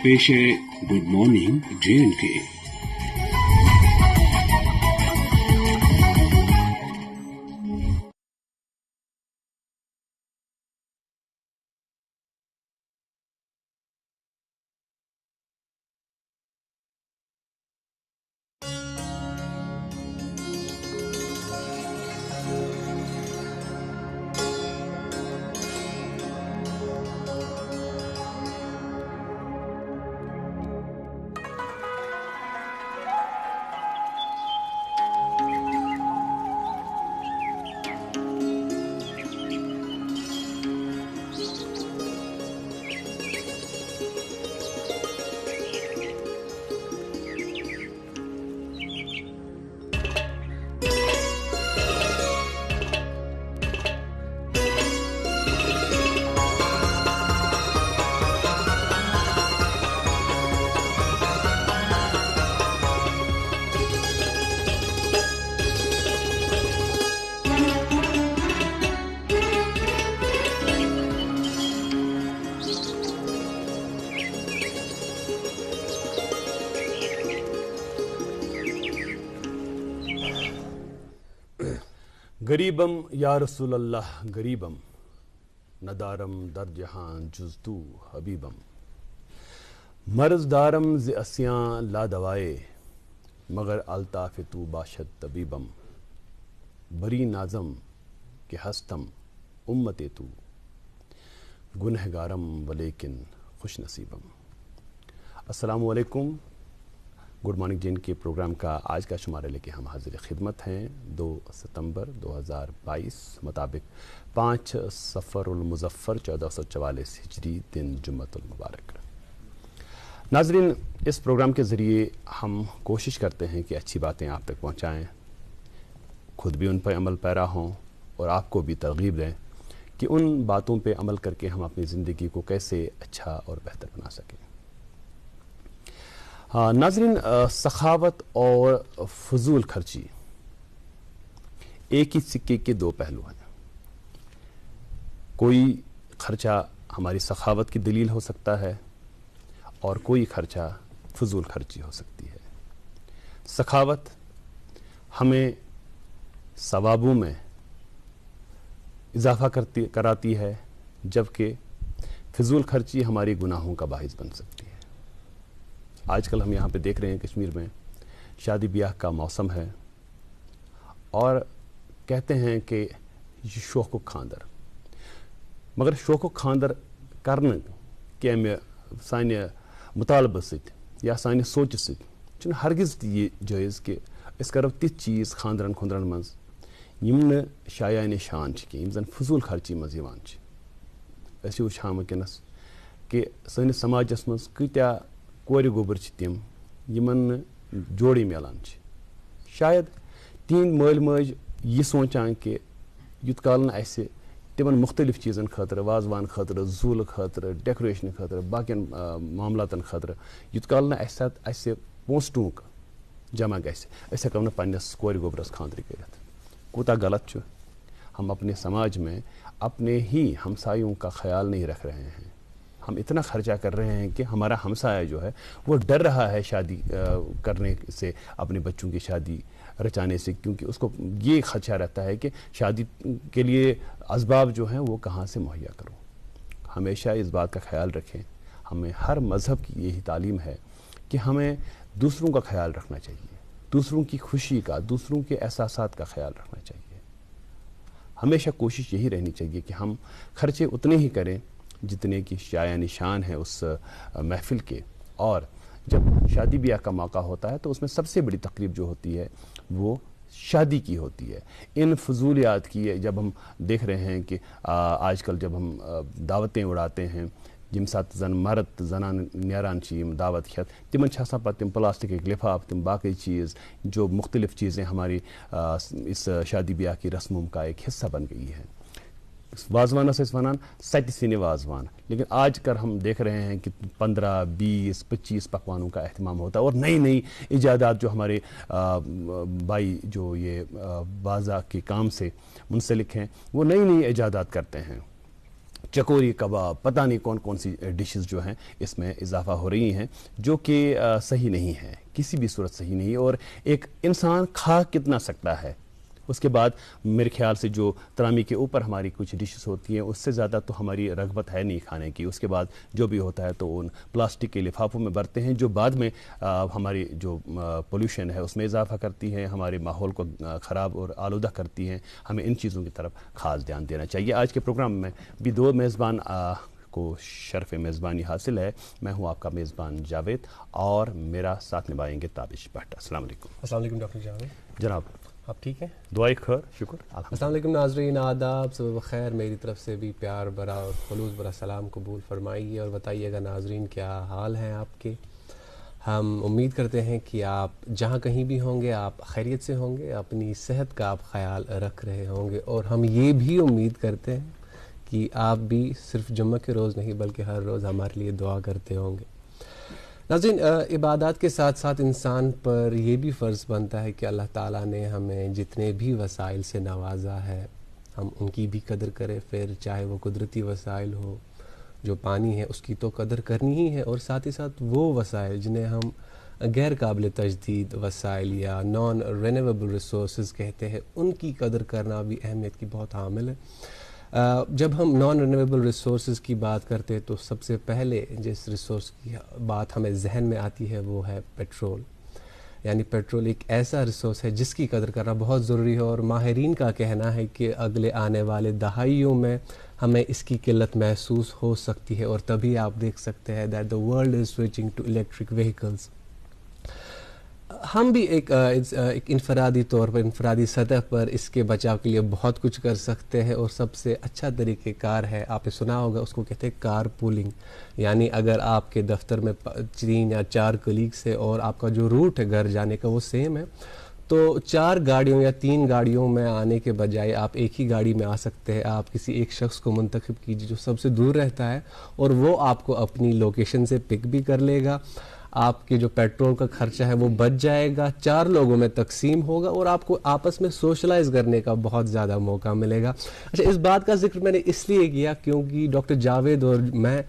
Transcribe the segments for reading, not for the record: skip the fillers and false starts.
पेश है good morning J&K। गरीबम या रसूल अल्लाह गरीबम नदारम दर जहां जुज़तू हबीबम मर्ज़ दारम ज़ अस्यां ला दवाए मगर अल्ताफ़ तू बाशद तबीबम बरी नाज़म के हस्तम उम्मते तू गुनहगारम वलेकिन खुश नसीबम। अस्सलामु अलैकुम। गुड मॉर्निंग J&K प्रोग्राम का आज का शुमारा लेके हम हाजिर खिदमत हैं 2 सितंबर 2022 मुताबिक 5 सफ़रुल मुज़फ़्फ़र 1444 हिजरी दिन जुम्मतुल मुबारक। नाज़रीन, इस प्रोग्राम के ज़रिए हम कोशिश करते हैं कि अच्छी बातें आप तक पहुँचाएँ, खुद भी उन पर अमल पैरा हों और आपको भी तरग़ीब दें कि उन बातों पर अमल करके हम अपनी ज़िंदगी को कैसे अच्छा और बेहतर बना सकें। नाज़रीन, सखावत और फजूल खर्ची एक ही सिक्के के दो पहलू हैं। कोई खर्चा हमारी सखावत की दलील हो सकता है और कोई खर्चा फजूल खर्ची हो सकती है। सखावत हमें सवाबों में इजाफ़ा कराती है, जबकि फजूल खर्ची हमारी गुनाहों का बाहिस बन सकती है। आजकल हम यहाँ पे देख रहे हैं कश्मीर में शादी ब्याह का मौसम है और कहते हैं कि शौक़ खानदर, मगर शौक़ खानदर करने के में साने मुतालबे सत या साने सोच सत हरगिज़ ये जायज़ कि अस करो तिथ चीज़ खानदरन खुंदरन मज यम न शायान शान कह जन फजूल खर्ची मज वुचान वनकस कि सनिस समाजस मज कत्या कोर गोबर तम यमन जोड़ी मिलान। शायद तीन माल माज यह सोचान कि युत काल तिमन मुख्तलिफ चीज़न खतर वाजवान खतर जूल खतर डेकोरेशन खतर बाकियन मामलातन खतर युत काल पोस टूक जमा गस हेको पन्नस कोर गोबरस खानदर कर। कूता गलत हम अपने समाज में अपने ही हमसायों का ख्याल नहीं रख रहे हैं। हम इतना खर्चा कर रहे हैं कि हमारा हमसाया जो है वो डर रहा है शादी करने से, अपने बच्चों की शादी रचाने से, क्योंकि उसको ये खदशा रहता है कि शादी के लिए असबाब जो हैं वो कहाँ से मुहैया करूँ। हमेशा इस बात का ख्याल रखें, हमें हर मज़हब की यही तालीम है कि हमें दूसरों का ख्याल रखना चाहिए, दूसरों की खुशी का, दूसरों के एहसासात का ख्याल रखना चाहिए। हमेशा कोशिश यही रहनी चाहिए कि हम खर्चे उतने ही करें जितने की शाया निशान है उस महफिल के। और जब शादी ब्याह का मौका होता है तो उसमें सबसे बड़ी तकरीब जो होती है वो शादी की होती है। इन फजूलियात की जब हम देख रहे हैं कि आजकल जब हम दावतें उड़ाते हैं जिम साथ जन मर्द जनान नीरान दावत खेत तिमन तम प्लास्टिक लिफाफ तम बाकी चीज़ जो मुख्तलिफ चीज़ें हमारी इस शादी ब्याह की रस्मों का एक हिस्सा बन गई है। वाजवान वन सत सिने वाजवान, लेकिन आज कर हम देख रहे हैं कि 15, 20, 25 पकवानों का अहतमाम होता है और नई नई ईजादात जो हमारे भाई जो ये बाज़ा के काम से मुंसलिक हैं वो नई नई ईजादात करते हैं। चकोरी कबाब, पता नहीं कौन कौन सी डिशेस जो हैं इसमें इजाफा हो रही हैं, जो कि सही नहीं है, किसी भी सूरत सही नहीं। और एक इंसान खा कितना सकता है। उसके बाद मेरे ख्याल से जो तरामी के ऊपर हमारी कुछ डिशेस होती हैं, उससे ज़्यादा तो हमारी रग़बत है नहीं खाने की। उसके बाद जो भी होता है तो उन प्लास्टिक के लिफाफों में भरते हैं, जो बाद में हमारी जो पोल्यूशन है उसमें इजाफा करती हैं, हमारे माहौल को ख़राब और आलूदा करती हैं। हमें इन चीज़ों की तरफ ख़ास ध्यान देना चाहिए। आज के प्रोग्राम में भी दो मेज़बान को शर्फ मेज़बानी हासिल है। मैं हूँ आपका मेज़बान जावेद और मेरा साथ निभाएंगे ताबिश भट्ट। अस्सलाम वालेकुम। अस्सलाम वालेकुम डॉक्टर जावेद। जनाब आप ठीक हैं? दुआई खैर, शुक्र। अस्सलाम वालेकुम नाज़रीन, आदाब, सब खैर। मेरी तरफ से भी प्यार भरा और खलूस भरा सलाम कबूल फरमाइए और बताइएगा नाज़रीन क्या हाल हैं आपके। हम उम्मीद करते हैं कि आप जहाँ कहीं भी होंगे आप खैरियत से होंगे, अपनी सेहत का आप ख्याल रख रहे होंगे। और हम ये भी उम्मीद करते हैं कि आप भी सिर्फ जुम्मे के रोज़ नहीं बल्कि हर रोज़ हमारे लिए दुआ करते होंगे। नाज़रीन, इबादत के साथ साथ इंसान पर यह भी फ़र्ज़ बनता है कि अल्लाह ताला ने हमें जितने भी वसाइल से नवाजा है हम उनकी भी कदर करें। फिर चाहे वो कुदरती वसाइल हो, जो पानी है उसकी तो कदर करनी ही है, और साथ ही साथ वो वसाइल जिन्हें हम गैर काबिल तजदीद वसाइल या नॉन रेन्यूएबल रिसोर्स कहते हैं, उनकी कदर करना भी अहमियत की बहुत हामिल है। जब हम नॉन रिन्यूएबल रिसोर्स की बात करते हैं तो सबसे पहले जिस रिसोर्स की बात हमें जहन में आती है वो है पेट्रोल। यानी पेट्रोल एक ऐसा रिसोर्स है जिसकी कदर करना बहुत ज़रूरी है, और माहिरीन का कहना है कि अगले आने वाले दहाइयों में हमें इसकी किल्लत महसूस हो सकती है। और तभी आप देख सकते हैं that the world is switching to electric vehicles. हम भी एक इनफरादी तौर पर, इनफरादी सतह पर इसके बचाव के लिए बहुत कुछ कर सकते हैं, और सबसे अच्छा तरीक़ेकार है, आपने सुना होगा, उसको कहते हैं कार पूलिंग। यानी अगर आपके दफ्तर में 3 या 4 कलीग्स है और आपका जो रूट है घर जाने का वो सेम है, तो 4 गाड़ियों या 3 गाड़ियों में आने के बजाय आप एक ही गाड़ी में आ सकते हैं। आप किसी एक शख्स को मुंतखब कीजिए जो सबसे दूर रहता है, और वो आपको अपनी लोकेशन से पिक भी कर लेगा। आपके जो पेट्रोल का खर्चा है वो बच जाएगा, 4 लोगों में तकसीम होगा, और आपको आपस में सोशलाइज करने का बहुत ज़्यादा मौका मिलेगा। अच्छा, इस बात का जिक्र मैंने इसलिए किया क्योंकि डॉक्टर जावेद और मैं,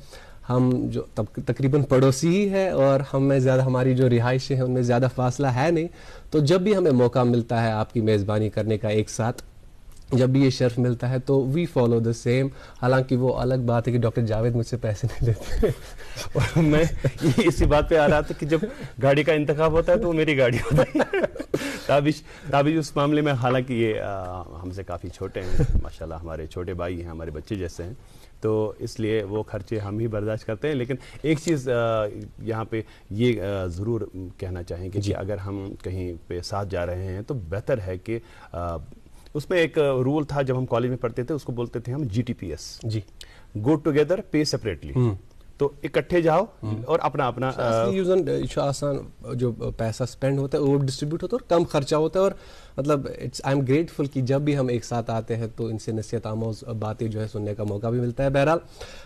हम जो तकरीबन पड़ोसी ही है, और हमें ज़्यादा, हमारी जो रिहाइशें हैं उनमें ज़्यादा फासला है नहीं। तो जब भी हमें मौका मिलता है आपकी मेज़बानी करने का एक साथ, जब भी ये शर्फ मिलता है तो वी फॉलो द सेम। हालांकि वो अलग बात है कि डॉक्टर जावेद मुझसे पैसे नहीं लेते और मैं इसी बात पे आ रहा था कि जब गाड़ी का इंतखाब होता है तो वो मेरी गाड़ी होती है। ताबिश उस मामले में, हालांकि ये हमसे काफ़ी छोटे हैं माशाल्लाह, हमारे छोटे भाई हैं, हमारे बच्चे जैसे हैं, तो इसलिए वो खर्चे हम ही बर्दाश्त करते हैं। लेकिन एक चीज़ यहाँ पे ये ज़रूर कहना चाहेंगे कि अगर हम कहीं पे साथ जा रहे हैं तो बेहतर है कि उसमें एक रूल था जब हम कॉलेज में पढ़ते थे, उसको बोलते थे हम GTPS, जी, गो टुगेदर पे सेपरेटली। तो इकट्ठे जाओ और अपना अपना आसान जो पैसा स्पेंड होता है वो डिस्ट्रीब्यूट होता है और कम खर्चा होता है। और मतलब आई एम ग्रेटफुल कि जब भी हम एक साथ आते हैं तो इनसे नसीहत आमोज बातें जो है सुनने का मौका भी मिलता है। बहरहाल,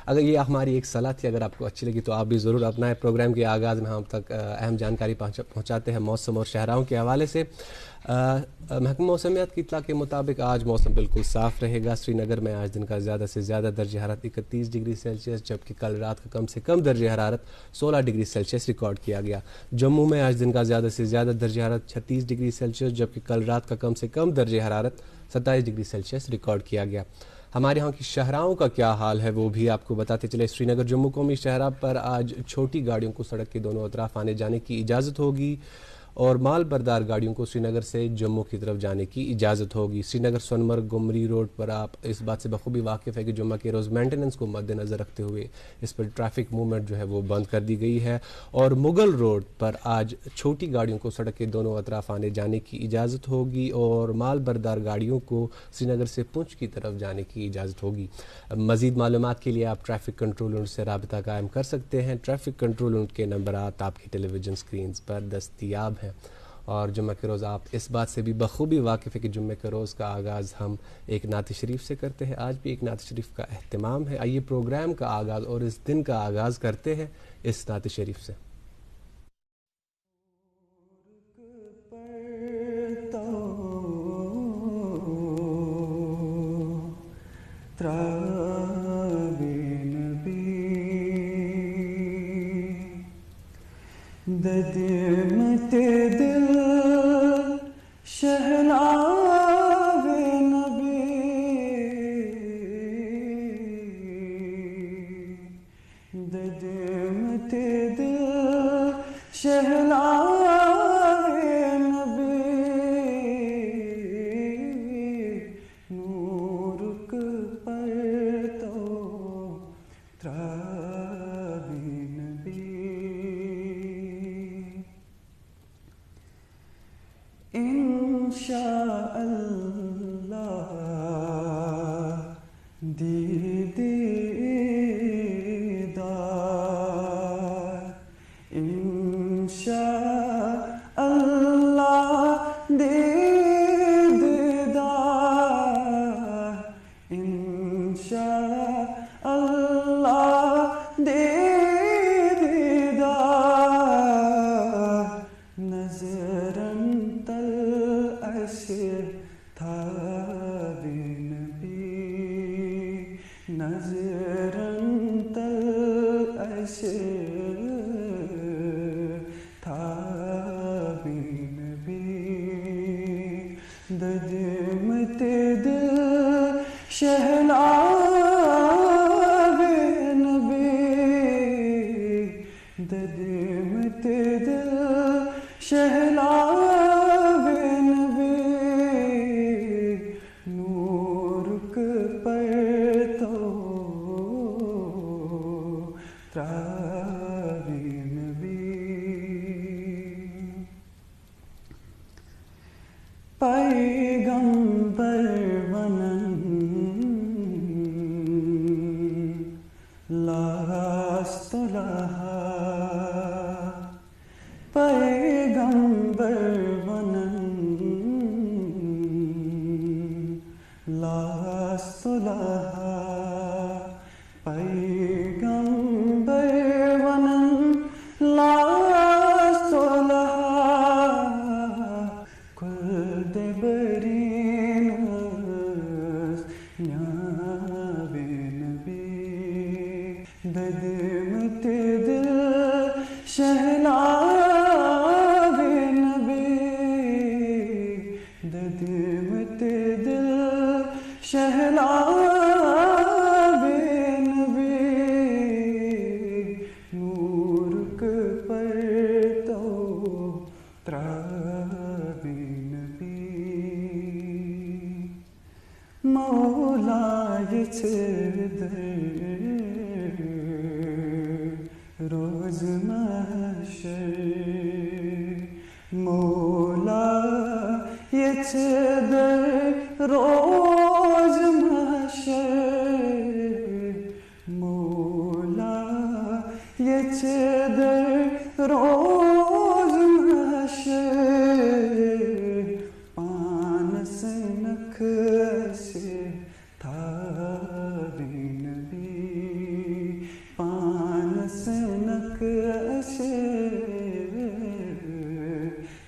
अगर ये हमारी एक सलाह थी, अगर आपको अच्छी लगी तो आप भी ज़रूर अपनाएं। प्रोग्राम के आगाज़ में हम तक अहम जानकारी पहुँचाते हैं मौसम और शहराओं के हवाले से। महकमा मौसमियात की इत्तला के मुताबिक आज मौसम बिल्कुल साफ़ रहेगा। श्रीनगर में आज दिन का ज़्यादा से ज़्यादा दर्जा हरारत 31 डिग्री सेल्सियस, जबकि कल रात का कम से कम दर्जा हरारत 16 डिग्री सेल्सियस रिकॉर्ड किया गया। जम्मू में आज दिन का ज़्यादा से ज़्यादा दर्जा हरारत 36 डिग्री सेल्सियस, जबकि कल रात का कम से कम दर्जा हरारत 27 डिग्री सेल्सियस रिकॉर्ड किया गया। हमारे यहाँ की शहराओं का क्या हाल है वो भी आपको बताते चले। श्रीनगर जम्मू कौमी शहरा पर आज छोटी गाड़ियों को सड़क के दोनों अतराफ आने जाने की इजाज़त होगी, और माल बरदार गाड़ियों को श्रीनगर से जम्मू की तरफ जाने की इजाज़त होगी। श्रीनगर सोनमर्ग गुमरी रोड पर आप इस बात से बखूबी वाकिफ़ है कि जुम्मा के रोज़ मेंटेनेंस को मद्देनज़र रखते हुए इस पर ट्रैफिक मूवमेंट जो है वो बंद कर दी गई है। और मुगल रोड पर आज छोटी गाड़ियों को सड़क के दोनों अतराफ आने जाने की इजाज़त होगी, और माल बरदार गाड़ियों को श्रीनगर से पुंछ की तरफ जाने की इजाज़त होगी। मज़ीद मालूमात के लिए आप ट्रैफिक कंट्रोल यूनिट से रब्ता कायम कर सकते हैं। ट्रैफिक कंट्रोल यूनिट के नंबरात आपकी टेलीविज़न स्क्रीन पर दस्तियाब हैं। और जुम्मे के रोज़ आप इस बात से भी बखूबी वाकिफ़ है कि जुम्मे के रोज़ का आगाज़ हम एक नात शरीफ से करते हैं। आज भी एक नात शरीफ का अहतमाम है। आइए प्रोग्राम का आगाज़ और इस दिन का आगाज़ करते हैं इस नात शरीफ से। त्रावे दीदार इंशाअल्लाह दीदार इंशाअल्लाह दीदार नज़रन तल अशर था नज़रन तल अशर था नबी दजमते दिल शहनावे नबी दजमते दिल शहनावे नबी नूर पर तो त्रावी नबी पैगंबर बनन लास्तुलहा पैगंबर बनन लास्तुलहा पैगंबर बनन लास्तुलहा कुल देबरीनस न्यावे नबी ददमते दिल शहनावे नबी ददमते दिल शहनावे नबी नूर पर तो त्रावे नबी मौला ये रोज महशर मौला ये रोज महशर मौला ये रोज महशर पानस नख से था नबी पानस नख से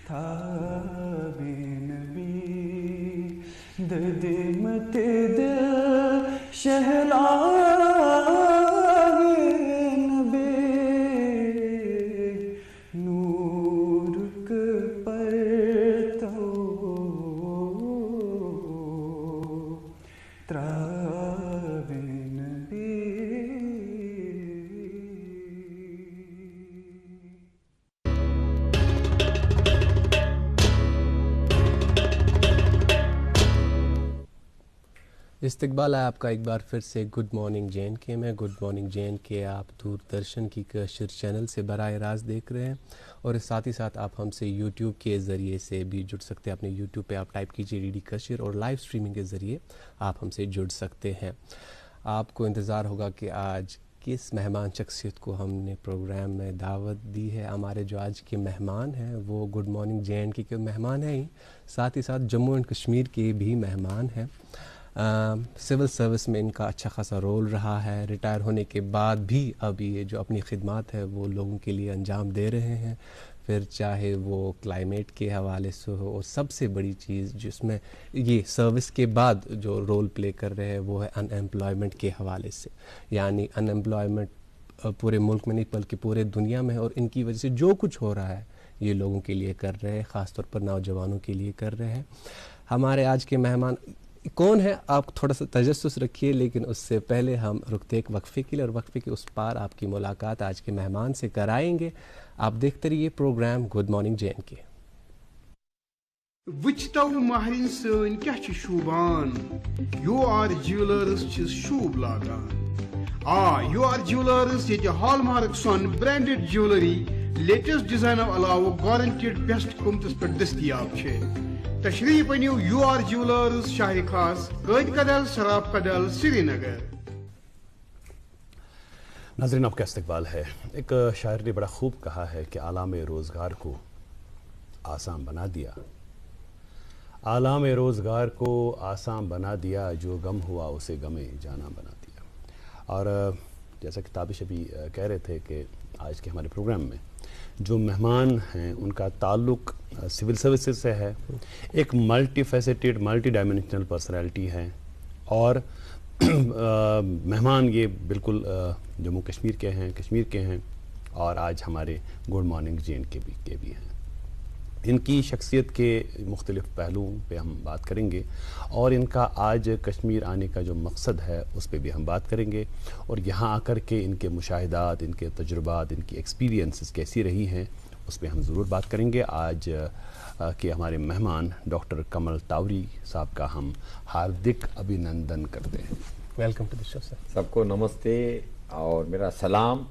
था नबी ददमते दिल शहनावे नबी नूर पर तो त्रावे नबी इस्तकबाल है आपका एक बार फिर से गुड मॉर्निंग JNK में। गुड मॉर्निंग JNK आप दूरदर्शन की कशिर चैनल से बराह रास्त देख रहे हैं और साथ ही साथ आप हमसे YouTube के ज़रिए से भी जुड़ सकते हैं। अपने YouTube पे आप टाइप कीजिए DD कशिर और लाइव स्ट्रीमिंग के ज़रिए आप हमसे जुड़ सकते हैं। आपको इंतज़ार होगा कि आज किस मेहमान शख्सियत को हमने प्रोग्राम में दावत दी है। हमारे जो आज के मेहमान हैं वो गुड मॉर्निंग JNK के मेहमान हैं ही, साथ ही साथ जम्मू एंड कश्मीर के भी मेहमान हैं। सिविल सर्विस में इनका अच्छा खासा रोल रहा है। रिटायर होने के बाद भी अभी ये जो अपनी खिदमत है वो लोगों के लिए अंजाम दे रहे हैं, फिर चाहे वो क्लाइमेट के हवाले से हो, और सबसे बड़ी चीज़ जिसमें ये सर्विस के बाद जो रोल प्ले कर रहे हैं वो है अनएम्प्लॉयमेंट के हवाले से। यानी अनएम्प्लॉयमेंट पूरे मुल्क में नहीं बल्कि पूरे दुनिया में है, और इनकी वजह से जो कुछ हो रहा है ये लोगों के लिए कर रहे हैं, ख़ास तौर पर नौजवानों के लिए कर रहे हैं। हमारे आज के मेहमान कौन है आप थोड़ा सा तजस्सुस रखिए, लेकिन उससे पहले हम रुकते एक वक्फे के लिए, और वक्फे के उस पार आपकी मुलाकात आज के मेहमान से कराएंगे। आप देखते रहिए प्रोग्राम गुड मॉर्निंग JNK। वुचतो महरिन सन क्या शूबान, UR ज्वेलर्स शूब लागान। UR ज्वेलर्स ये हॉलमार्क सन ब्रांडेड ज्वेलरी लेटेस्ट डिजाइन अलावा गारंटेड बेस्ट कीमतस पे दस्तयाब छे। तशरीफ अनियो UR ज्वेलर्स शाह खास कैद कदल शराब कदल श्रीनगर। नाज़रीन, आपका इस्तकबाल है। एक शायर ने बड़ा खूब कहा है कि आलाम रोज़गार को आसान बना दिया, आलाम रोज़गार को आसान बना दिया, जो गम हुआ उसे गमे जाना बना दिया। और जैसा कि ताबिश अभी कह रहे थे कि आज के हमारे प्रोग्राम में जो मेहमान हैं उनका ताल्लुक़ सिविल सर्विसेज से है। एक multi faceted multi dimensional personality है और मेहमान ये बिल्कुल जम्मू कश्मीर के हैं और आज हमारे गुड मॉर्निंग JNK के भी हैं। इनकी शख्सियत के मुख्तलिफ़ पहलुओं पे हम बात करेंगे और इनका आज कश्मीर आने का जो मकसद है उस पे भी हम बात करेंगे और यहाँ आकर के इनके मुशाहिदात, इनके तजुर्बात, इनकी एक्सपीरियंसेस कैसी रही हैं उस पे हम ज़रूर बात करेंगे। आज के हमारे मेहमान डॉक्टर कमल तावरी साहब का हम हार्दिक अभिनंदन करते हैं। Welcome to the show sir. सबको नमस्ते और मेरा सलाम।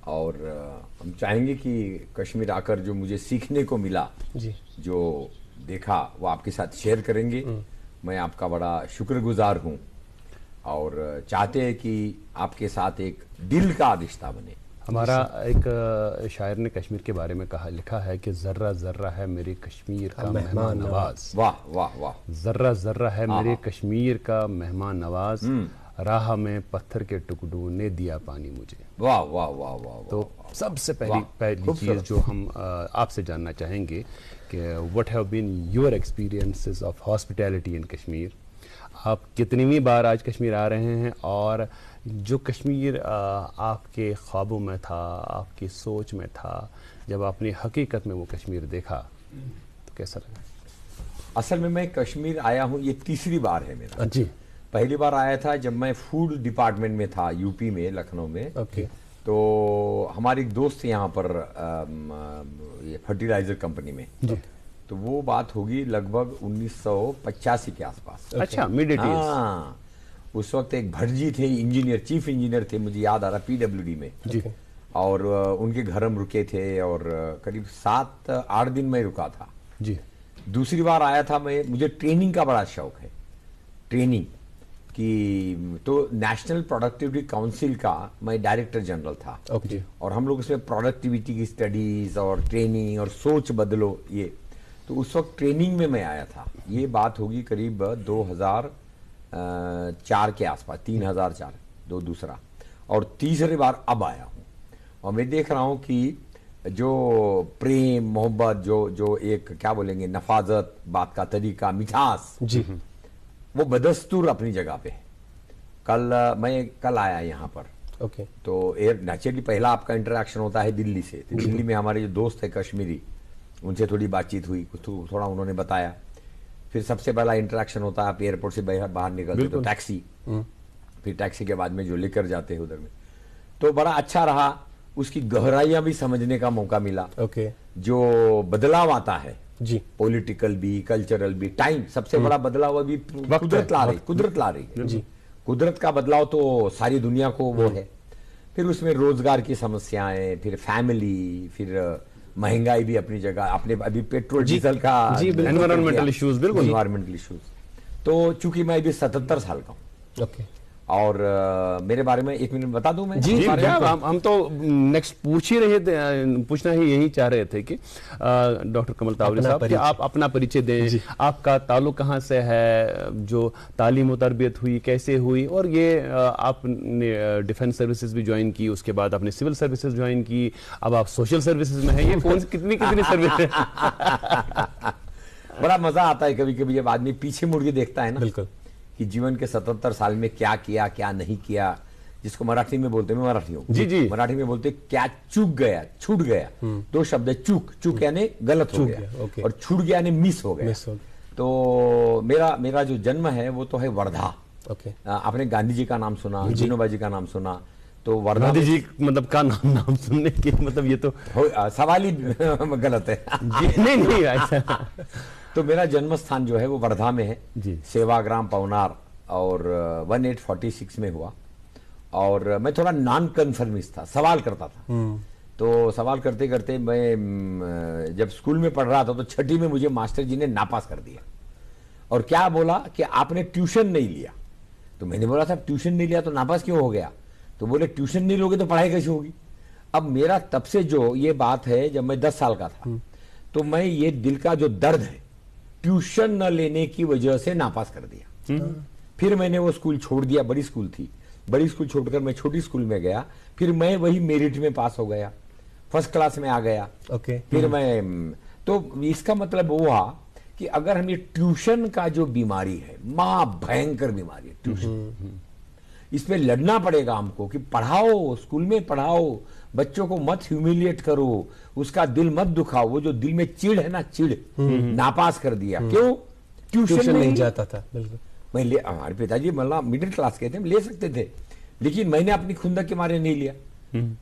और हम चाहेंगे कि कश्मीर आकर जो मुझे सीखने को मिला, जी, जो देखा, वो आपके साथ शेयर करेंगे। मैं आपका बड़ा शुक्रगुजार हूँ और चाहते हैं कि आपके साथ एक दिल का रिश्ता बने। हमारा एक शायर ने कश्मीर के बारे में लिखा है कि जर्रा जर्रा है मेरे कश्मीर का मेहमान नवाज। वाह वाह वाह। जर्रा जर्रा है मेरे कश्मीर का मेहमान नवाज, राह में पत्थर के टुकड़ों ने दिया पानी मुझे। वाह वाह वाह वाह। तो सबसे पहली चीज़ जो हम आपसे जानना चाहेंगे कि what have been your experiences of hospitality in Kashmir. आप कितनीवीं बार आज कश्मीर आ रहे हैं और जो कश्मीर आपके ख्वाबों में था, आपकी सोच में था, जब आपने हकीकत में वो कश्मीर देखा तो कैसा लगा? असल में मैं कश्मीर आया हूँ, ये तीसरी बार है मेरा। जी। पहली बार आया था जब मैं फूड डिपार्टमेंट में था, यूपी में, लखनऊ में। ओके। तो हमारे एक दोस्त थे यहाँ पर ये फर्टिलाइजर कंपनी में। जी। तो वो बात होगी लगभग 1985 के आसपास। अच्छा, मिड 80s। हाँ, उस वक्त एक भटजी थे, इंजीनियर, चीफ इंजीनियर थे, मुझे याद आ रहा, PWD में। जी। और उनके घर हम रुके थे और करीब 7-8 दिन में रुका था। जी। दूसरी बार आया था मैं, मुझे ट्रेनिंग का बड़ा शौक है, ट्रेनिंग की। तो नेशनल प्रोडक्टिविटी काउंसिल का मैं डायरेक्टर जनरल था। ओके। और हम लोग उसमें प्रोडक्टिविटी की स्टडीज और ट्रेनिंग और सोच बदलो, ये तो उस वक्त ट्रेनिंग में मैं आया था। ये बात होगी करीब 2004 के आसपास, 3004 दूसरा, और तीसरी बार अब आया हूँ। और मैं देख रहा हूँ कि जो प्रेम मोहब्बत, जो एक क्या बोलेंगे, नफाजत, बात का तरीका, मिठास, जी, वो बदस्तूर अपनी जगह पे है। मैं कल आया यहाँ पर। ओके। तो नेचुरली पहला आपका इंटरेक्शन होता है दिल्ली से। तो दिल्ली में हमारे जो दोस्त है कश्मीरी, उनसे थोड़ी बातचीत हुई, कुछ थोड़ा उन्होंने बताया। फिर सबसे पहला इंटरेक्शन होता है, आप एयरपोर्ट से बाहर निकलते तो टैक्सी, फिर टैक्सी के बाद में जो लेकर जाते हैं उधर में, तो बड़ा अच्छा रहा। उसकी गहराइयां भी समझने का मौका मिला। ओके। जो बदलाव आता है, जी, पॉलिटिकल भी, कल्चरल भी, टाइम सबसे बड़ा बदलाव अभी कुदरत ला रही है। जी। कुदरत का बदलाव तो सारी दुनिया को वो है। फिर उसमें रोजगार की समस्याएं, फिर फैमिली, फिर महंगाई भी अपनी जगह, आपने अभी पेट्रोल डीजल का, एनवायरमेंटल इश्यूज, बिल्कुल एनवायरमेंटल इश्यूज। तो चूंकि मैं अभी 77 साल का हूँ। ओके। और मेरे बारे में 1 मिनट बता दूं मैं? जी, क्या हम तो नेक्स्ट पूछ ही रहे थे, पूछना ही यही चाह रहे थे कि डॉक्टर कमल तावरी साहब कि आप अपना परिचय दें, आपका ताल्लुक कहाँ से है, जो तालीम और तरबियत हुई कैसे हुई, और ये आपने डिफेंस सर्विसेज भी ज्वाइन की, उसके बाद आपने सिविल सर्विसेज ज्वाइन की, अब आप सोशल सर्विसेज में हैं। ये कौन कितनी सर्विस है? बड़ा मजा आता है कभी कभी जब आदमी पीछे मुड़ के देखता है ना, बिल्कुल, कि जीवन के 77 साल में क्या किया, क्या नहीं किया, जिसको मराठी में बोलते हैं, मैं मराठी हूँ, जी जी, मराठी में बोलते क्या चूक गया, छूट गया। 2 शब्द है, चूक यानी गलत हो गया, और छूट गया यानी मिस हो गया। तो मेरा जो जन्म है वो तो है वर्धा। ओके। आपने गांधी जी का नाम सुना, विनोबा जी का नाम सुना, तो वर्धा गांधी जी मतलब का नाम सुनने की मतलब ये तो सवाल ही गलत है। नहीं ऐसा। तो मेरा जन्म स्थान जो है वो वर्धा में है जी, सेवाग्राम पवनार, और 1846 में हुआ। और मैं थोड़ा नॉन कन्फर्मिस्ट था, सवाल करता था। तो सवाल करते करते मैं जब स्कूल में पढ़ रहा था तो छठी में मुझे मास्टर जी ने नापास कर दिया, और क्या बोला कि आपने ट्यूशन नहीं लिया। तो मैंने बोला था ट्यूशन नहीं लिया तो नापास क्यों हो गया? तो बोले ट्यूशन नहीं लोगे तो पढ़ाई कैसे होगी। अब मेरा तब से जो ये बात है, जब मैं 10 साल का था तो मैं ये दिल का जो दर्द है ट्यूशन न लेने की वजह से नापास कर दिया। फिर मैंने वो स्कूल छोड़ दिया, बड़ी स्कूल थी, बड़ी स्कूल छोड़कर मैं छोटी स्कूल में गया। फिर मैं वही मेरिट में पास हो गया, फर्स्ट क्लास में आ गया। ओके। फिर मैं तो इसका मतलब वो हुआ कि अगर हम ये ट्यूशन का जो बीमारी है, मां भयंकर बीमारी है ट्यूशन, इस पे लड़ना पड़ेगा हमको कि पढ़ाओ, स्कूल में पढ़ाओ, बच्चों को मत ह्यूमिलिएट करो, उसका दिल मत दुखाओ। वो जो दिल में चिढ़ है ना, चिढ़ नापास कर दिया। क्यों? ट्यूशन नहीं जाता था। बिल्कुल। मैं ले, हमारे पिताजी मतलब मिडिल क्लास के थे, ले सकते थे, लेकिन मैंने अपनी खुंदक के मारे नहीं लिया।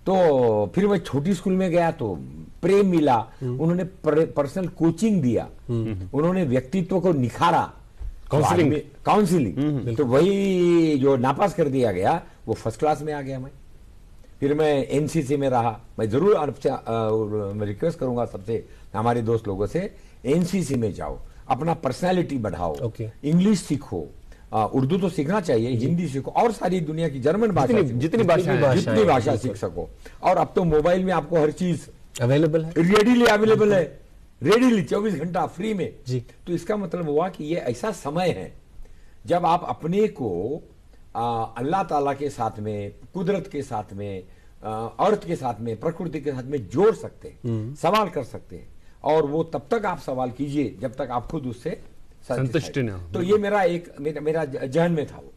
तो फिर मैं छोटी स्कूल में गया तो प्रेम मिला, उन्होंने पर्सनल कोचिंग दिया, उन्होंने व्यक्तित्व को निखारा, काउंसलिंग। तो वही जो नापास कर दिया गया वो फर्स्ट क्लास में आ गया मैं। फिर मैं एनसीसी में रहा। मैं जरूर आपसे रिक्वेस्ट करूंगा सबसे, हमारे दोस्त लोगों से, एनसीसी में जाओ, अपना पर्सनालिटी बढ़ाओ, इंग्लिश सीखो, उर्दू तो सीखना चाहिए, हिंदी सीखो, और सारी दुनिया की जर्मन भाषा, जितनी भाषा सीख सको। और अब तो मोबाइल में आपको हर चीज अवेलेबल है, रेडीली अवेलेबल है, रेडीली 24 घंटा फ्री में जी। तो इसका मतलब हुआ कि ये ऐसा समय है जब आप अपने को अल्लाह ताला के साथ में, कुदरत के साथ में, अर्थ के साथ में, प्रकृति के साथ में जोड़ सकते हैं, सवाल कर सकते हैं। और वो तब तक आप सवाल कीजिए जब तक आप खुद उससे संतुष्ट न हो। तो ये मेरा जहन में था वो।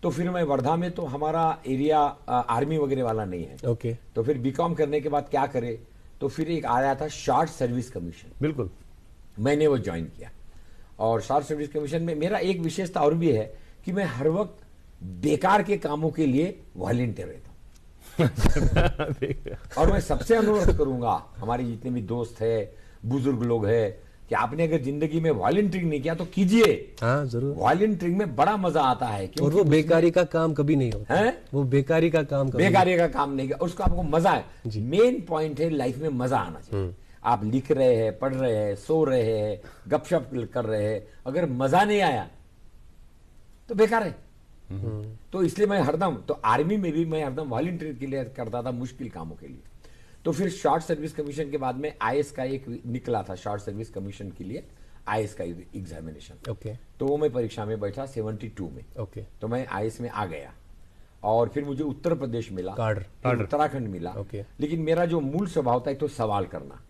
तो फिर मैं वर्धा में, तो हमारा एरिया आर्मी वगैरह वाला नहीं है। ओके। तो फिर बीकॉम करने के बाद क्या करे, तो फिर एक आया था शॉर्ट सर्विस कमीशन। बिल्कुल, मैंने वो ज्वाइन किया। और शॉर्ट सर्विस कमीशन में मेरा एक विशेषता और भी है कि मैं हर वक्त बेकार के कामों के लिए वॉलंटियर रहता हूं। और मैं सबसे अनुरोध करूंगा, हमारे जितने भी दोस्त है, बुजुर्ग लोग हैं, कि आपने अगर जिंदगी में वॉलंटियरिंग नहीं किया तो कीजिए। हाँ जरूर। वॉलंटियरिंग में बड़ा मजा आता है। और वो बेकारी का काम कभी नहीं होता है, वो बेकारी का काम नहीं, उसको आपको मजा है। मेन पॉइंट है लाइफ में मजा आना चाहिए। आप लिख रहे हैं, पढ़ रहे हैं, सो रहे हैं, गपशप कर रहे हैं, अगर मजा नहीं आया तो बेकार है। तो इसलिए मैं हरदम, तो आर्मी में भी मैं हरदम वॉलंटियर के लिए करता था, मुश्किल कामों के लिए। तो फिर शॉर्ट सर्विस कमीशन के बाद में आईएएस का एक निकला था, शॉर्ट सर्विस कमीशन के लिए आईएएस का एग्जामिनेशन। ओके। तो वो मैं परीक्षा में बैठा 72 में। ओके। तो मैं आईएएस में आ गया। और फिर मुझे उत्तर प्रदेश मिला, उत्तराखंड मिला। ओके। लेकिन मेरा जो मूल स्वभाव था एक तो सवाल करना,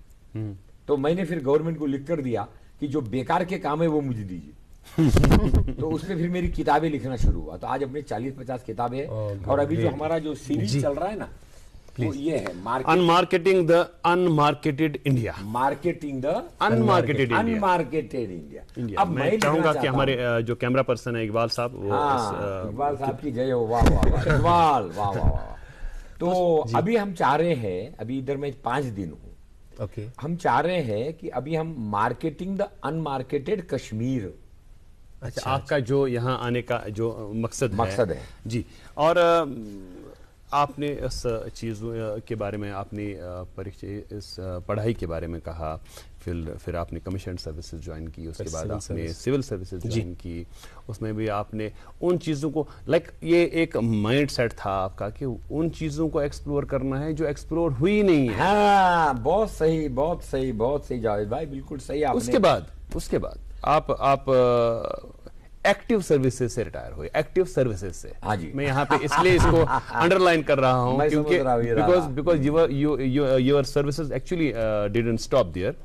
तो मैंने फिर गवर्नमेंट को लिख कर दिया कि जो बेकार के काम है वो मुझे दीजिए। तो उसमें फिर मेरी किताबें लिखना शुरू हुआ। तो आज अपने 40-50 किताबें हैं। और अभी जो हमारा जो सीरीज चल रहा है ना, वो ये है unmarketing the unmarketed India. Marketing the unmarketed India. अब मैं चाहूंगा कि हमारे जो कैमरा पर्सन है इकबाल साहब, वो इकबाल साहब की जय हो। वाह वाह वाह इकबाल, वाह वाह वाह। तो अभी हम चाह रहे हैं, अभी इधर मैं 5 दिन हूँ। ओके। हम चाह रहे हैं कि अभी हम मार्केटिंग द अनमार्केटेड कश्मीर। अच्छा, आपका जो यहाँ आने का जो मकसद है जी। और आपने इस चीज़ों के बारे में, आपने परिचय, इस पढ़ाई के बारे में कहा, फिर आपने कमीशन सर्विसेज ज्वाइन की, उसके बाद आपने सिविल सर्विसेज ज्वाइन की। उसमें भी आपने उन चीज़ों को, लाइक ये एक माइंड सेट था आपका कि उन चीज़ों को एक्सप्लोर करना है जो एक्सप्लोर हुई नहीं है। हाँ, बहुत सही, बहुत सही, बहुत सही जावेद भाई, बिल्कुल सही आपने। उसके बाद आप एक्टिव सर्विसेज से रिटायर हुए। एक्टिव सर्विसेज से, हाँ जी। मैं यहाँ पे इसलिए इसको अंडरलाइन कर रहा हूँ क्योंकि because your services actually didn't stop there.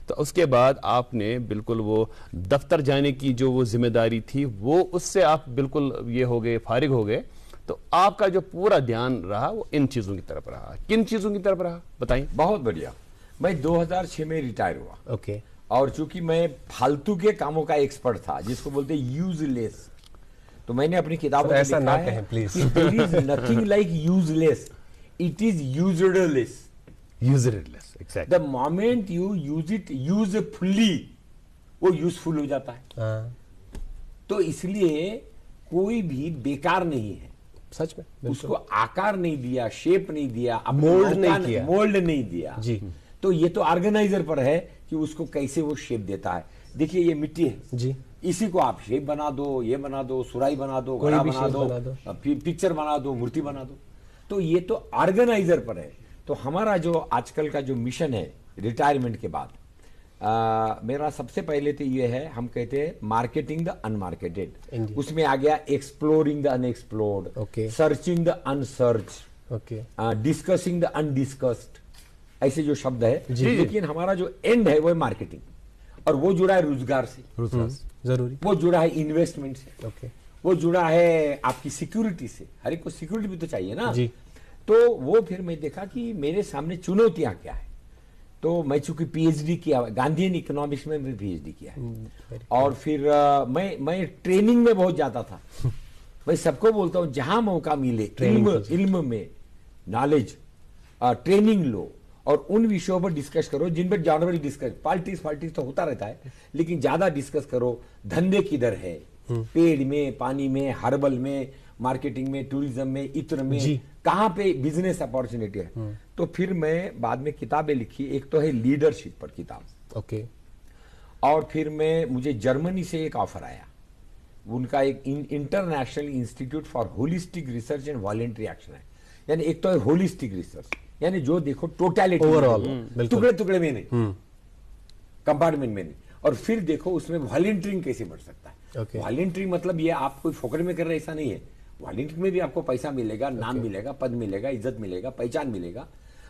तो उसके बाद आपने बिल्कुल वो दफ्तर जाने की जो वो जिम्मेदारी थी, वो उससे आप बिल्कुल ये हो गए, फारिग हो गए। तो आपका जो पूरा ध्यान रहा वो इन चीजों की तरफ रहा। किन चीजों की तरफ रहा बताइए। बहुत बढ़िया। मैं 2006 में रिटायर हुआ। ओके। और चूंकि मैं फालतू के कामों का एक्सपर्ट था, जिसको बोलते यूजलेस, तो मैंने अपनी किताबों में ऐसा ना कहें please. There is nothing like useless, it is useless. Useless, exactly. The moment you use it usefully, वो यूजफुल हो जाता है। तो इसलिए कोई भी बेकार नहीं है। सच में बिल्कुल। उसको आकार नहीं दिया, शेप नहीं दिया, अपना मोल्ड मौका नहीं किया। मोल्ड नहीं दिया जी। तो ये तो ऑर्गेनाइजर पर है कि उसको कैसे वो शेप देता है। देखिए ये मिट्टी है जी, इसी को आप शेप बना दो, ये बना दो, सुराई बना दो, कोई घड़ा भी बना शेप दो, बना दो। पिक्चर बना दो, मूर्ति बना दो। तो ये तो ऑर्गेनाइजर पर है। तो हमारा जो आजकल का जो मिशन है रिटायरमेंट के बाद, मेरा सबसे पहले तो ये है, हम कहते हैं मार्केटिंग द अनमार्केटेड, Indeed. उसमें आ गया exploring the unexplored, Okay. Searching the unsearch, okay, discussing the undiscussed, ऐसे जो शब्द है। जी। लेकिन हमारा जो एंड है वो है मार्केटिंग, और वो जुड़ा है रोजगार से, जरूरी, वो जुड़ा है इन्वेस्टमेंट से, ओके, वो जुड़ा है आपकी सिक्योरिटी से। हर एक को सिक्योरिटी भी तो चाहिए ना जी। तो वो फिर मैं देखा कि मेरे सामने चुनौतियां क्या है। तो मैं चूंकि पीएचडी किया, गांधीयन इकोनॉमिक्स में भी पीएचडी किया है, और फिर मैं ट्रेनिंग में बहुत जाता था। मैं सबको बोलता हूं जहां मौका मिले इल्म में नॉलेज ट्रेनिंग लो, और उन विषयों पर डिस्कस करो जिन पर जनरली डिस्कस, पॉलिटिक्स तो होता रहता है, लेकिन ज्यादा डिस्कस करो। धंधे किधर है, पेड़ में, पानी में, हर्बल में, मार्केटिंग में, टूरिज्म में, इत्र में, कहां पे बिजनेस अपॉर्चुनिटी है। तो फिर मैं बाद में किताबें लिखी। एक तो है लीडरशिप पर किताब, ओके, और फिर मुझे जर्मनी से एक ऑफर आया। उनका एक international institute for holistic research and voluntary action है। यानी एक तो है होलिस्टिक रिसर्च, यानी जो देखो टोटलिटी, ओवरऑल, टुकड़े टुकड़े में नहीं, कंपार्टमेंट में नहीं, और फिर देखो उसमें वॉलेंटियरिंग कैसे बढ़ सकता है। Okay. वॉलेंटियरिंग मतलब ये आप कोई फोकट में कर रहे ऐसा नहीं है। वॉलेंटियरिंग में भी आपको पैसा मिलेगा, नाम मिलेगा, पद मिलेगा, इज्जत मिलेगा, पहचान मिलेगा,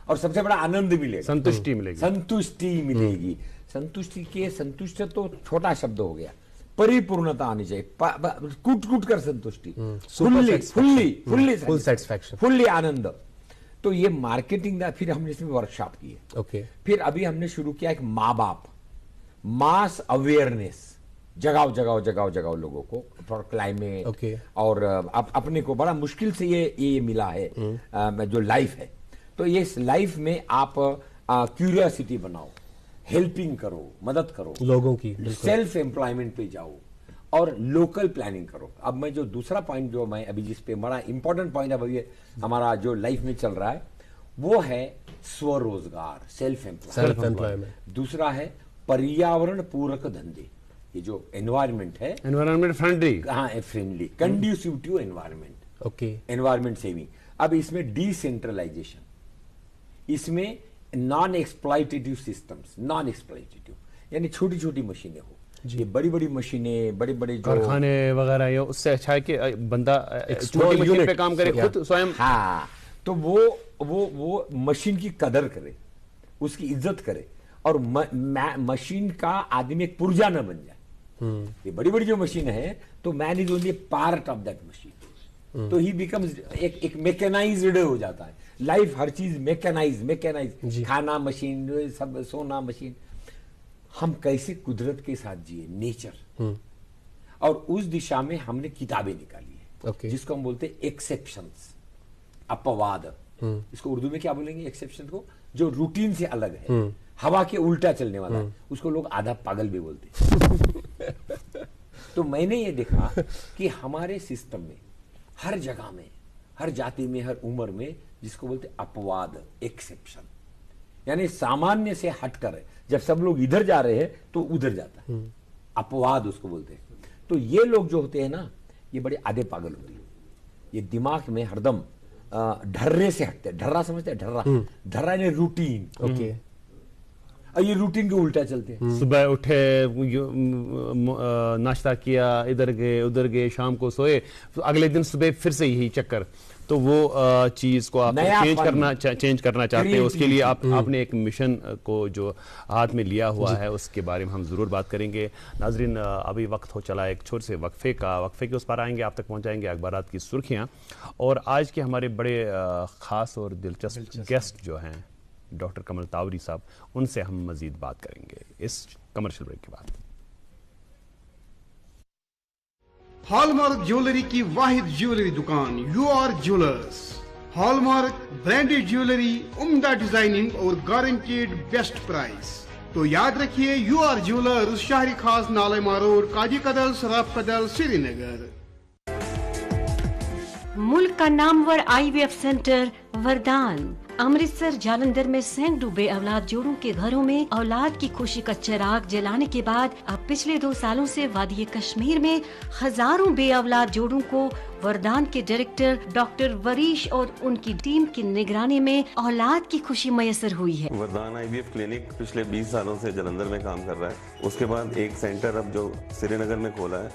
और सबसे बड़ा आनंद मिलेगा, संतुष्टि मिलेगी। संतुष्टि मिलेगी। संतुष्टि के, संतुष्ट तो छोटा शब्द हो गया, परिपूर्णता आनी चाहिए, कूट कूट कर संतुष्टि, फुल सेटिस्फैक्शन, फुल्ली आनंद। तो ये मार्केटिंग का फिर हमने इसमें वर्कशॉप किए। ओके, फिर अभी हमने शुरू किया एक माँ बाप मास अवेयरनेस, जगाओ लोगों को फॉर क्लाइमेट। Okay. और अपने को बड़ा मुश्किल से ये मिला है जो लाइफ है। तो ये लाइफ में आप क्यूरियोसिटी बनाओ, हेल्पिंग करो, मदद करो लोगों की, सेल्फ एम्प्लॉयमेंट पे जाओ, और लोकल प्लानिंग करो। अब मैं जो दूसरा पॉइंट जो मैं अभी जिस पे बड़ा इंपॉर्टेंट पॉइंट अब ये हमारा जो लाइफ में चल रहा है वो है स्वरोजगार, सेल्फ एम्प्लॉयमेंट। दूसरा है पर्यावरण पूरक धंधे, ये जो एनवायरमेंट है, एनवायरमेंट फ्रेंडली, हाँ friendly, conducive to environment, okay, environment saving. अब इसमें डिसेंट्रलाइजेशन, इसमें non exploitative systems, non exploitative यानी छोटी छोटी मशीनें हो, ये बड़ी बड़ी मशीनें, बड़े बड़े जो कारखाने वगैरह, ये उससे अच्छा है कि बंदा छोटी मशीन पे काम करे, खुद स्वयं। हाँ, तो वो मशीन की कदर करे, उसकी इज्जत करे, और मशीन का आदमी एक पुर्जा न बन जाए। ये बड़ी बड़ी जो मशीन है, तो man is only part of that machine, तो ही बिकम्स एक मैकेनाइज्ड हो जाता है। लाइफ हर चीज मैकेनाइज, खाना मशीन, सब सोना मशीन। हम कैसे कुदरत के साथ जिए, नेचर, और उस दिशा में हमने किताबें निकाली है, Okay. जिसको हम बोलते हैं एक्सेप्शंस, अपवाद। इसको उर्दू में क्या बोलेंगे एक्सेप्शन को? जो रूटीन से अलग है, हवा के उल्टा चलने वाला है, उसको लोग आधा पागल भी बोलते हैं। तो मैंने ये देखा कि हमारे सिस्टम में हर जगह में, हर जाति में, हर उम्र में, जिसको बोलते अपवाद, एक्सेप्शन, यानी सामान्य से हटकर, जब सब लोग इधर जा रहे हैं तो उधर जाता है, अपवाद उसको बोलते हैं। तो ये लोग जो होते हैं ना, ये बड़े आधे पागल होते हैं। ये दिमाग में हरदम ढर्रे से हटते हैं। ढर्रा समझते हैं? ढर्रा यानी रूटीन, ओके, और ये रूटीन के उल्टा चलते हैं। सुबह उठे, नाश्ता किया, इधर गए उधर गए, शाम को सोए, तो अगले दिन सुबह फिर से यही चक्कर। तो वो चीज को आप चेंज करना चाहते हैं, उसके लिए आपने एक मिशन को जो हाथ में लिया हुआ है, उसके बारे में हम जरूर बात करेंगे। नाजरीन, अभी वक्त हो चला एक छोटे से वक्फे का, वक्फे के उस पार आएंगे, आप तक पहुंचाएंगे अखबारात की सुर्खियां, और आज के हमारे बड़े खास और दिलचस्प गेस्ट जो हैं डॉक्टर कमल तावरी साहब, उनसे हम मजीद बात करेंगे इस कमर्शियल ब्रेक के बाद। हॉलमार्क ज्वेलरी की वाहिद ज्वेलरी दुकान UR jewellers. Hallmark branded jewellery, उम्दा डिजाइनिंग और गारंटेड बेस्ट प्राइस। तो याद रखिए UR ज्वेलर्स, शहरी खास, नाले मारोड, काजी कदल, सराफ कदल, श्रीनगर। मुल्क का नामवर IVF सेंटर वरदान। अमृतसर जालंधर में सैकड़ों बेऔलाद जोड़ों के घरों में औलाद की खुशी का चिराग जलाने के बाद अब पिछले 2 सालों से वादी कश्मीर में हजारों बेऔलाद जोड़ों को वरदान के डायरेक्टर डॉक्टर वरीश और उनकी टीम की निगरानी में औलाद की खुशी मैसर हुई है। वरदान IVF क्लिनिक पिछले 20 सालों से जालंधर में काम कर रहा है। उसके बाद एक सेंटर अब जो श्रीनगर में खोला है,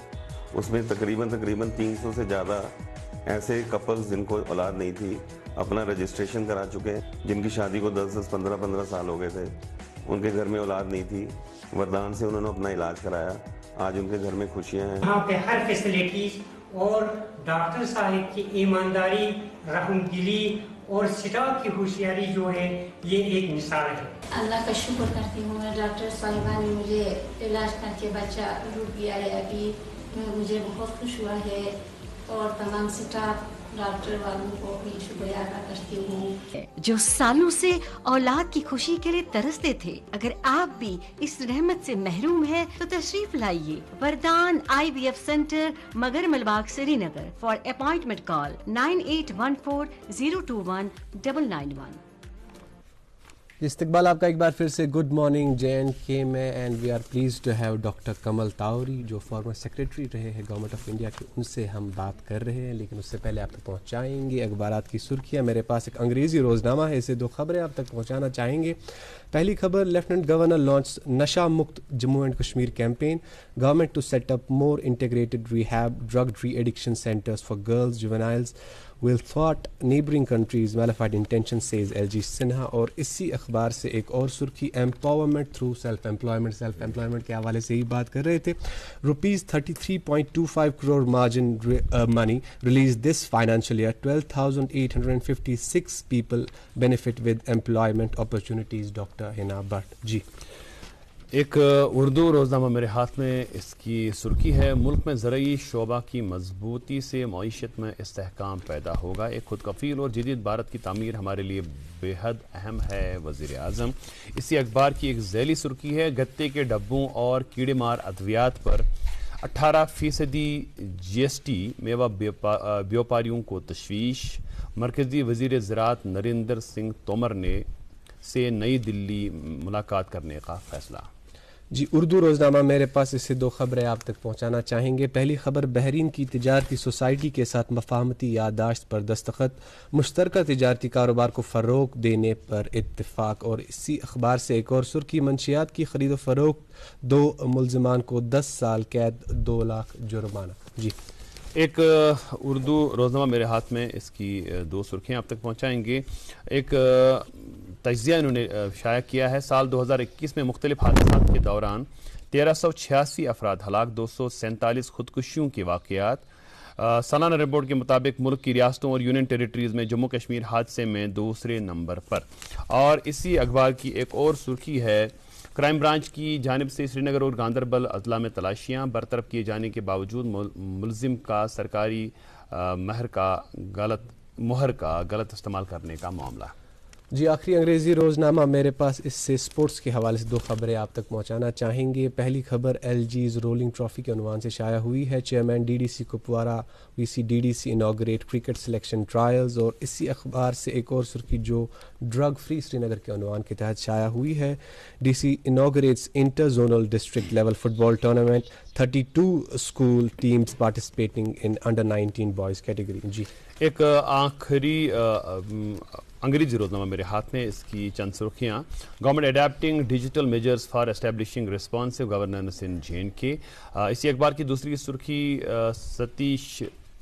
उसमें तकरीबन 300 से ज़्यादा ऐसे कपल्स जिनको औलाद नहीं थी अपना रजिस्ट्रेशन करा चुके हैं, जिनकी शादी को 10-10, 15-15 साल हो गए थे, उनके घर में औलाद नहीं थी। वरदान से उन्होंने अपना इलाज कराया, आज उनके घर में खुशियाँ हैं। यहाँ पे हर फैसिलिटीज और डॉक्टर साहब की ईमानदारी, रहमदिली और स्टाफ की होशियारी जो है ये एक मिसाल है। अल्लाह का शुक्र करती हूँ, डॉक्टर साहिबा ने मुझे इलाज करके बच्चा रुक गया है, अभी मुझे बहुत खुश हुआ है और तमाम स्टाफ डॉक्टर वालों को भी शुक्रिया अदा करती हूँ जो सालों से औलाद की खुशी के लिए तरसते थे। अगर आप भी इस रहमत से महरूम हैं तो तशरीफ लाइए वरदान IVF centre Magar Malbagh Srinagar. For appointment call 9814021991। इस्तकबाल आपका एक बार फिर से। गुड मॉर्निंग JNK में, and we are please to have doctor Kamal Tawri जो फॉर्मर सेक्रेटरी रहे हैं गवर्नमेंट ऑफ इंडिया के, उनसे हम बात कर रहे हैं। लेकिन उससे पहले आप तक पहुंचाएंगे अखबारात की सुर्खियां। मेरे पास एक अंग्रेज़ी रोज़नामा है, इसे 2 खबरें आप तक पहुंचाना चाहेंगे। पहली खबर, लेफ्टिनेंट गवर्नर लॉन्च नशा मुक्त Jammu and Kashmir campaign, government to set up more integrated rehab drug re addiction centres for girls juveniles will thwart neighboring countries malified intention, says LG Sinha. और इसी अखबार से एक और सुर्खी, एम्पावरमेंट थ्रू सेल्फ एम्प्लॉयमेंट के हवाले से ही बात कर रहे थे। ₹33.25 crore margin money release this financial year, 12,856 people benefit with employment opportunities. Doctor Hina Bhatt ji. एक उर्दू रोज़नामा मेरे हाथ में, इसकी सुर्खी है, मुल्क में ज़रूरी शोबा की मजबूती से मईशत में इस्तेहकाम पैदा होगा। एक खुद कफ़ील और जदीद भारत की तामीर हमारे लिए बेहद अहम है, वज़ीर आज़म। इसी अखबार की एक ज़ैली सुर्खी है, गत्ते के डब्बों और कीड़े मार अद्वियात पर 18% GST, मेवा व्यापारियों को तशवीश। मरकज़ी वज़ीर ज़राअत नरेंद्र सिंह तोमर ने से नई दिल्ली मुलाकात करने का फैसला। जी, उर्दू रोज़नामा मेरे पास, इससे 2 खबरें आप तक पहुंचाना चाहेंगे। पहली खबर, बहरीन की तिजारती सोसाइटी के साथ मफाहमती याददाश्त पर दस्तखत, मुश्तरका तिजारती कारोबार को फ़रोग देने पर इत्तेफाक। और इसी अखबार से एक और सुर्खी, मंशियात की खरीद व फरोख्त 2 मुलजमान को 10 साल कैद, 2 लाख जुर्माना। जी, एक उर्दू रोज़नामा मेरे हाथ में, इसकी 2 सुर्खियाँ आप तक पहुँचाएंगे। एक तज्ज़िया इन्होंने शाया किया है, साल 2021 में मुख्तलिफ हादसात के दौरान 1386 अफराद हलाक, 247 खुदकुशियों के वाक़यात। सालाना रिपोर्ट के मुताबिक मुल्क की रियासतों और यूनियन टेरिटरीज़ में जम्मू कश्मीर हादसे में 2रे नंबर पर। और इसी अखबार की एक और सुर्खी है, क्राइम ब्रांच की जानिब से श्रीनगर और गांदरबल अजला में तलाशियाँ, बरतरफ किए जाने के बावजूद मुलजिम का सरकारी मोहर का गलत इस्तेमाल करने का मामला। जी, आखिरी अंग्रेज़ी रोज़नामा मेरे पास, इससे स्पोर्ट्स के हवाले से 2 खबरें आप तक पहुंचाना चाहेंगे। पहली खबर LG's रोलिंग ट्रॉफी के उन्वान से शाया हुई है, chairman DDC Kupwara VC DDC inaugurate cricket selection trials. और इसी अखबार से एक और सुर्खी जो ड्रग फ्री श्रीनगर के उन्वान के तहत शाया हुई है, DC inaugurates inter zonal district level football tournament, 32 school teams participating in under 19 boys category. जी, एक आखिरी अंग्रेजी रोज़नामा मेरे हाथ में, इसकी चंद सुर्खियाँ, government adapting digital measures for establishing responsive governance in JNK। इसी अखबार की दूसरी सुर्खी,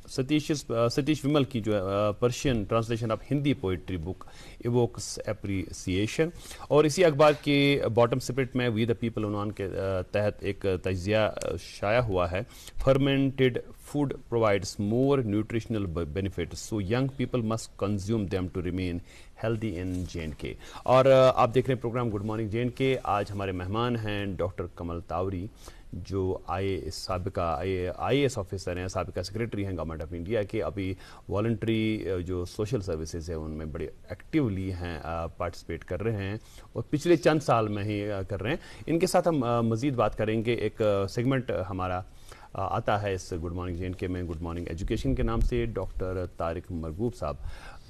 सतीश विमल की जो है Persian translation of Hindi poetry book evokes appreciation. और इसी अखबार के बॉटम स्प्लिट में वी द पीपल उन्वान के तहत एक तज्ज़िया शाया हुआ है, fermented food provides more nutritional benefit, so young people must consume them to remain healthy in JNK। और आप देख रहे हैं प्रोग्राम गुड मॉर्निंग JNK। आज हमारे मेहमान हैं डॉक्टर कमल तावरी, जो IAS ऑफिसर हैं, साबिका सेक्रेटरी हैं गवर्नमेंट ऑफ इंडिया के, अभी वॉलंटरी जो सोशल सर्विसेज है उनमें बड़े एक्टिवली हैं, पार्टिसिपेट कर रहे हैं और पिछले चंद साल में ही कर रहे हैं। इनके साथ हम मज़ीद बात करेंगे। एक सेगमेंट हमारा आता है इस गुड मॉर्निंग जे में, गुड मॉर्निंग एजुकेशन के नाम से। डॉक्टर तारिक मरगूब साहब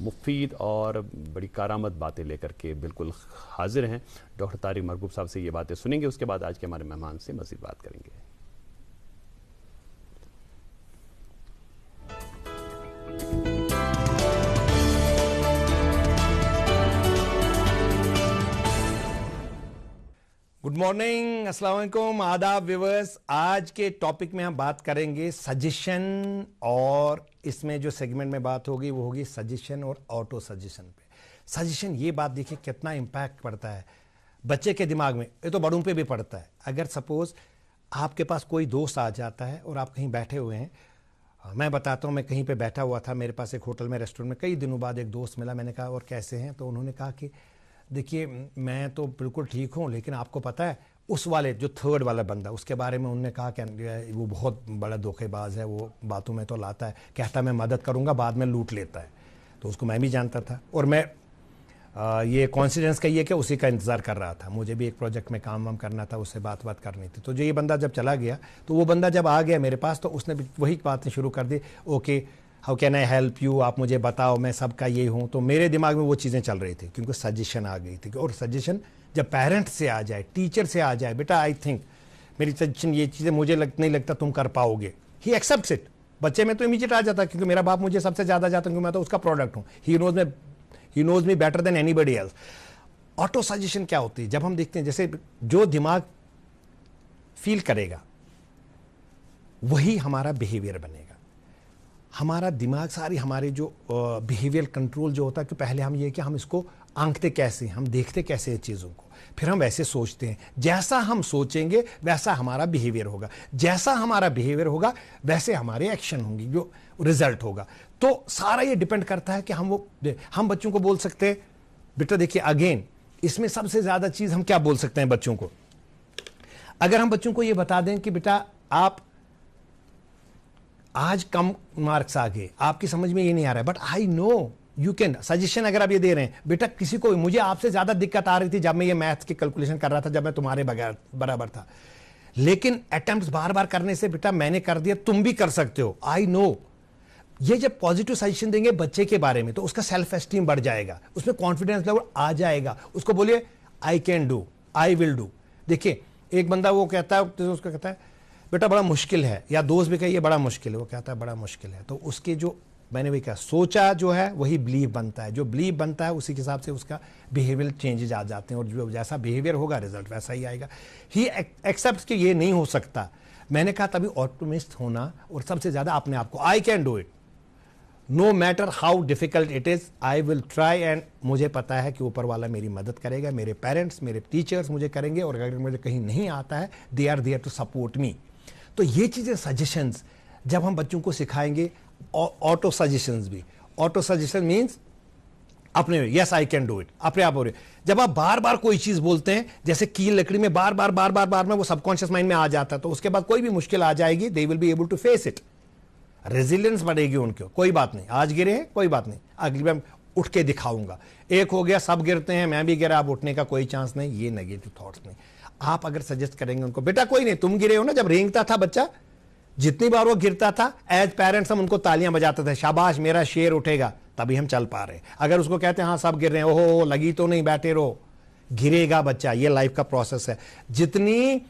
मुफीद और बड़ी कारामद बातें लेकर के बिल्कुल हाजिर हैं। डॉक्टर तारिक मरगूब साहब से ये बातें सुनेंगे, उसके बाद आज के हमारे मेहमान से मज़ीद बात करेंगे। गुड मॉर्निंग, अस्सलाम वालेकुम, आदाब व्यूअर्स। आज के टॉपिक में हम बात करेंगे सजेशन, और इसमें जो सेगमेंट में बात होगी वो होगी सजेशन और ऑटो सजेशन पे। सजेशन, ये बात देखिए कितना इम्पैक्ट पड़ता है बच्चे के दिमाग में, ये तो बड़ों पे भी पड़ता है। अगर सपोज आपके पास कोई दोस्त आ जाता है और आप कहीं बैठे हुए हैं, मैं बताता हूँ, मैं कहीं पे बैठा हुआ था, मेरे पास एक होटल में, रेस्टोरेंट में, कई दिनों बाद एक दोस्त मिला। मैंने कहा और कैसे हैं, तो उन्होंने कहा कि देखिए मैं तो बिल्कुल ठीक हूँ, लेकिन आपको पता है उस वाले जो थर्ड वाला बंदा, उसके बारे में उन्होंने कहा कि वो बहुत बड़ा धोखेबाज है, वो बातों में तो लाता है, कहता मैं मदद करूँगा, बाद में लूट लेता है। तो उसको मैं भी जानता था, और मैं ये कॉन्सिडेंस का ये कि उसी का इंतज़ार कर रहा था। मुझे भी एक प्रोजेक्ट में काम वाम करना था, उससे बात करनी थी। तो जो ये बंदा जब चला गया, तो वो बंदा जब आ गया मेरे पास, तो उसने भी वही बातें शुरू कर दी, okay how can I help you, आप मुझे बताओ, मैं सबका ये हूँ। तो मेरे दिमाग में वो चीज़ें चल रही थी, क्योंकि सजेशन आ गई थी। और सजेशन जब पेरेंट्स से आ जाए, टीचर से आ जाए, बेटा आई थिंक मेरी सजेशन ये चीज़ें मुझे नहीं लगता तुम कर पाओगे, ही एक्सेप्ट्स इट। बच्चे में तो इमीडिएट आ जाता, क्योंकि मेरा बाप मुझे सबसे ज़्यादा जानता है, क्योंकि मैं तो उसका प्रोडक्ट हूँ। He knows me better than anybody else. Auto suggestion क्या होती है? जब हम देखते हैं, जैसे जो दिमाग फील करेगा वही हमारा बिहेवियर बनेगा। हमारा दिमाग सारी हमारे जो बिहेवियर कंट्रोल जो होता है, कि पहले हम ये कि हम इसको आंकते कैसे, हम देखते कैसे हैं चीज़ों को, फिर हम वैसे सोचते हैं। जैसा हम सोचेंगे वैसा हमारा बिहेवियर होगा, जैसा हमारा बिहेवियर होगा वैसे हमारे एक्शन होंगे, जो रिजल्ट होगा। तो सारा ये डिपेंड करता है कि हम बच्चों को बोल सकते हैं, बेटा देखिए अगेन इसमें सबसे ज़्यादा चीज़ हम क्या बोल सकते हैं बच्चों को? अगर हम बच्चों को ये बता दें कि बेटा आप आज कम मार्क्स आ गए, आपकी समझ में ये नहीं आ रहा है, but I know you can. Suggestion अगर आप ये दे रहे हैं, बेटा किसी को, मुझे आपसे ज्यादा दिक्कत आ रही थी जब मैं ये मैथ्स की कैलकुलेशन कर रहा था, जब मैं तुम्हारे बराबर था, लेकिन अटेम्प्ट्स बार बार करने से बेटा मैंने कर दिया, तुम भी कर सकते हो, आई नो। ये जब पॉजिटिव सजेशन देंगे बच्चे के बारे में, तो उसका सेल्फ एस्टीम बढ़ जाएगा, उसमें कॉन्फिडेंस लेवल आ जाएगा। उसको बोलिए आई can do, I will do. देखिए एक बंदा वो कहता है, तो उसको कहता है बेटा बड़ा मुश्किल है, या दोस्त भी कहिए बड़ा मुश्किल है, वो कहता है बड़ा मुश्किल है। तो उसके जो मैंने वही कहा, सोचा जो है वही बिलीव बनता है, जो बिलीव बनता है उसी के हिसाब से उसका बिहेवियर चेंजेस आ जाते हैं, और जो जैसा बिहेवियर होगा रिजल्ट वैसा ही आएगा। ही एक्सेप्ट कि ये नहीं हो सकता। मैंने कहा तभी ऑप्टिमिस्ट होना, और सबसे ज़्यादा अपने आप को, I can do it, no matter how difficult it is, I will try, and मुझे पता है कि ऊपर वाला मेरी मदद करेगा, मेरे पेरेंट्स, मेरे टीचर्स मुझे करेंगे, और अगर मुझे कहीं नहीं आता है they are there to support me. तो ये चीज़ें सजेशंस जब हम बच्चों को सिखाएंगे, ऑटो सजेशंस भी, ऑटो सजेशन मीन्स अपने, yes I can do it, अपने आप हो रहे। जब आप बार बार कोई चीज़ बोलते हैं, जैसे कील लकड़ी में बार बार में वो सबकॉन्शियस माइंड में आ जाता है, तो उसके बाद कोई भी मुश्किल आ जाएगी, they will be able to face it, resilience बढ़ेगी उनको। कोई बात नहीं, आज गिरे हैं कोई बात नहीं, अगली बार उठ के दिखाऊंगा। एक हो गया सब गिरते हैं, मैं भी गिरा, अब उठने का कोई चांस नहीं, ये नेगेटिव थॉट्स नहीं। आप अगर सजेस्ट करेंगे उनको, बेटा कोई नहीं, तुम गिरे हो ना, जब रेंगता था बच्चा, जितनी बार वो गिरता था, एज पेरेंट्स हम उनको तालियां बजाते थे, शाबाश मेरा शेर उठेगा, तभी हम चल पा रहे। अगर उसको कहते हैं हाँ सब गिर रहे हैं, ओहो लगी तो नहीं, बैठे रहो, गिरेगा बच्चा। ये लाइफ का प्रोसेस है। जितनी